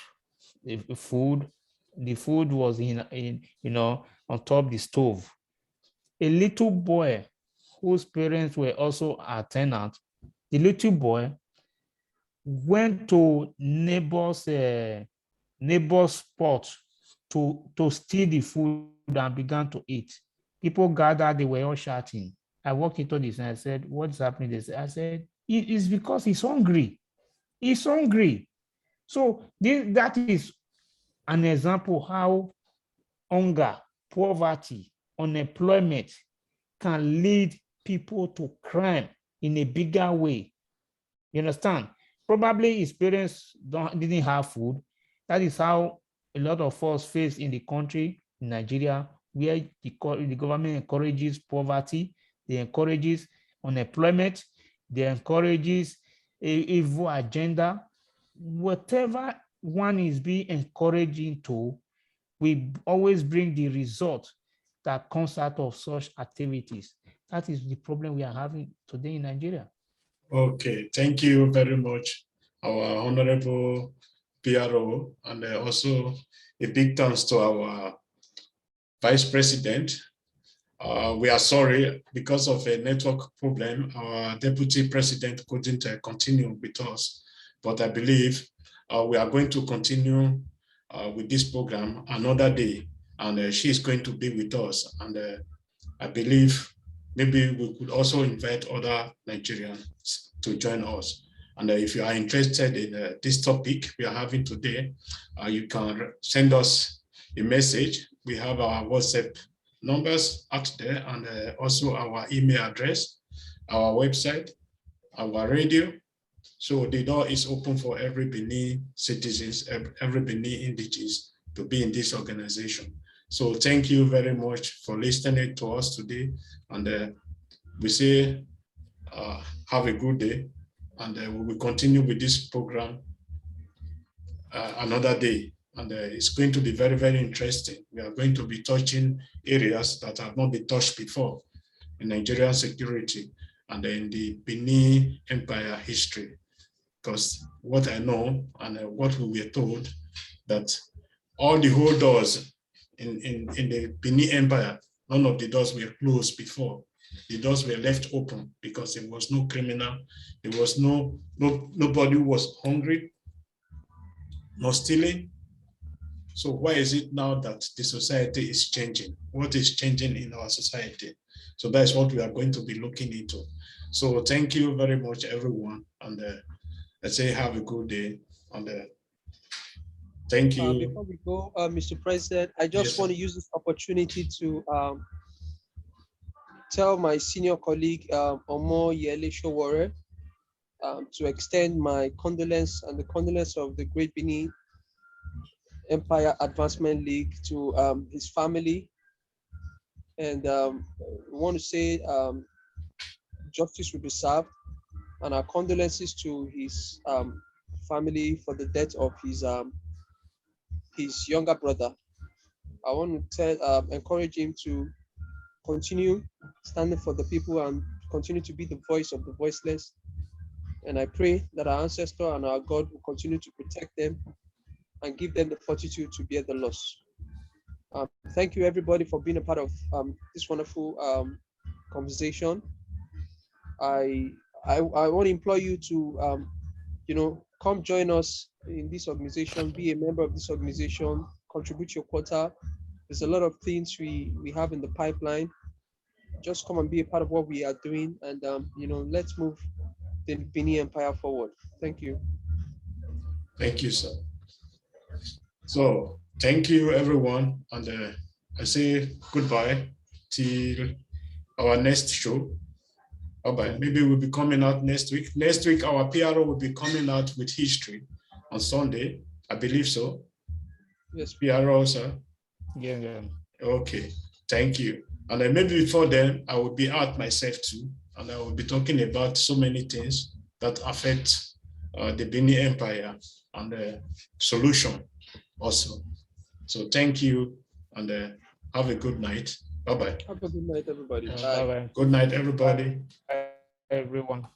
the food. The food was on top of the stove. A little boy whose parents were also a tenant, the little boy went to neighbor's spot to steal the food and began to eat. People gathered, they were all shouting. I walked into this and I said, what's happening? I said, it's because he's hungry. He's hungry. So that is an example how hunger, poverty, unemployment can lead people to crime in a bigger way. You understand? Probably his parents didn't have food. That is how a lot of us face in the country, in Nigeria, where the government encourages poverty, they encourages unemployment, they encourages a evil agenda. Whatever one is being encouraged into, we always bring the result that comes out of such activities. That is the problem we are having today in Nigeria. Okay, thank you very much, our honorable PRO, and also a big thanks to our Vice President. We are sorry, because of a network problem, our Deputy President couldn't continue with us, but I believe we are going to continue with this program another day, and she is going to be with us, and I believe maybe we could also invite other Nigerians to join us. And if you are interested in this topic we are having today, you can send us a message. We have our WhatsApp numbers out there, and also our email address, our website, our radio. So the door is open for every Benin citizens, every Benin indigenous to be in this organization. So thank you very much for listening to us today. And we say, have a good day. And we will continue with this program another day. And it's going to be very, very interesting. We are going to be touching areas that have not been touched before in Nigerian security and in the Benin Empire history. Because what I know and what we were told, that all the whole doors in the Benin Empire, none of the doors were closed before. The doors were left open because there was no criminal, there was nobody who was hungry, no stealing. So why is it now that the society is changing? What is changing in our society? So that's what we are going to be looking into. So thank you very much, everyone. And let's say have a good day. And thank you. Before we go, Mr. President, I just want to use this opportunity to tell my senior colleague, Omo Yele Showore, to extend my condolence and the condolence of the Great Benin Empire Advancement League to his family. And we want to say justice will be served, and our condolences to his family for the death of his younger brother. I want to encourage him to continue standing for the people and continue to be the voice of the voiceless. And I pray that our ancestor and our God will continue to protect them and give them the fortitude to bear the loss. Thank you, everybody, for being a part of this wonderful conversation. I want to implore you to, come join us in this organization, be a member of this organization, contribute your quota. There's a lot of things we have in the pipeline. Just come and be a part of what we are doing, and let's move the Benin Empire forward. Thank you. Thank you, sir. So thank you, everyone, and I say goodbye till our next show. Bye-bye. Maybe we'll be coming out next week. Next week, our PRO will be coming out with history on Sunday. I believe so. Yes. PRO, sir. Yeah, yeah. Okay, thank you. And then maybe before then, I will be out myself too, and I will be talking about so many things that affect the Benin Empire and the solution also. So thank you, and have a good night. Bye-bye. Have a good night, everybody. Bye Bye. bye. Good night, everybody. Bye, everyone.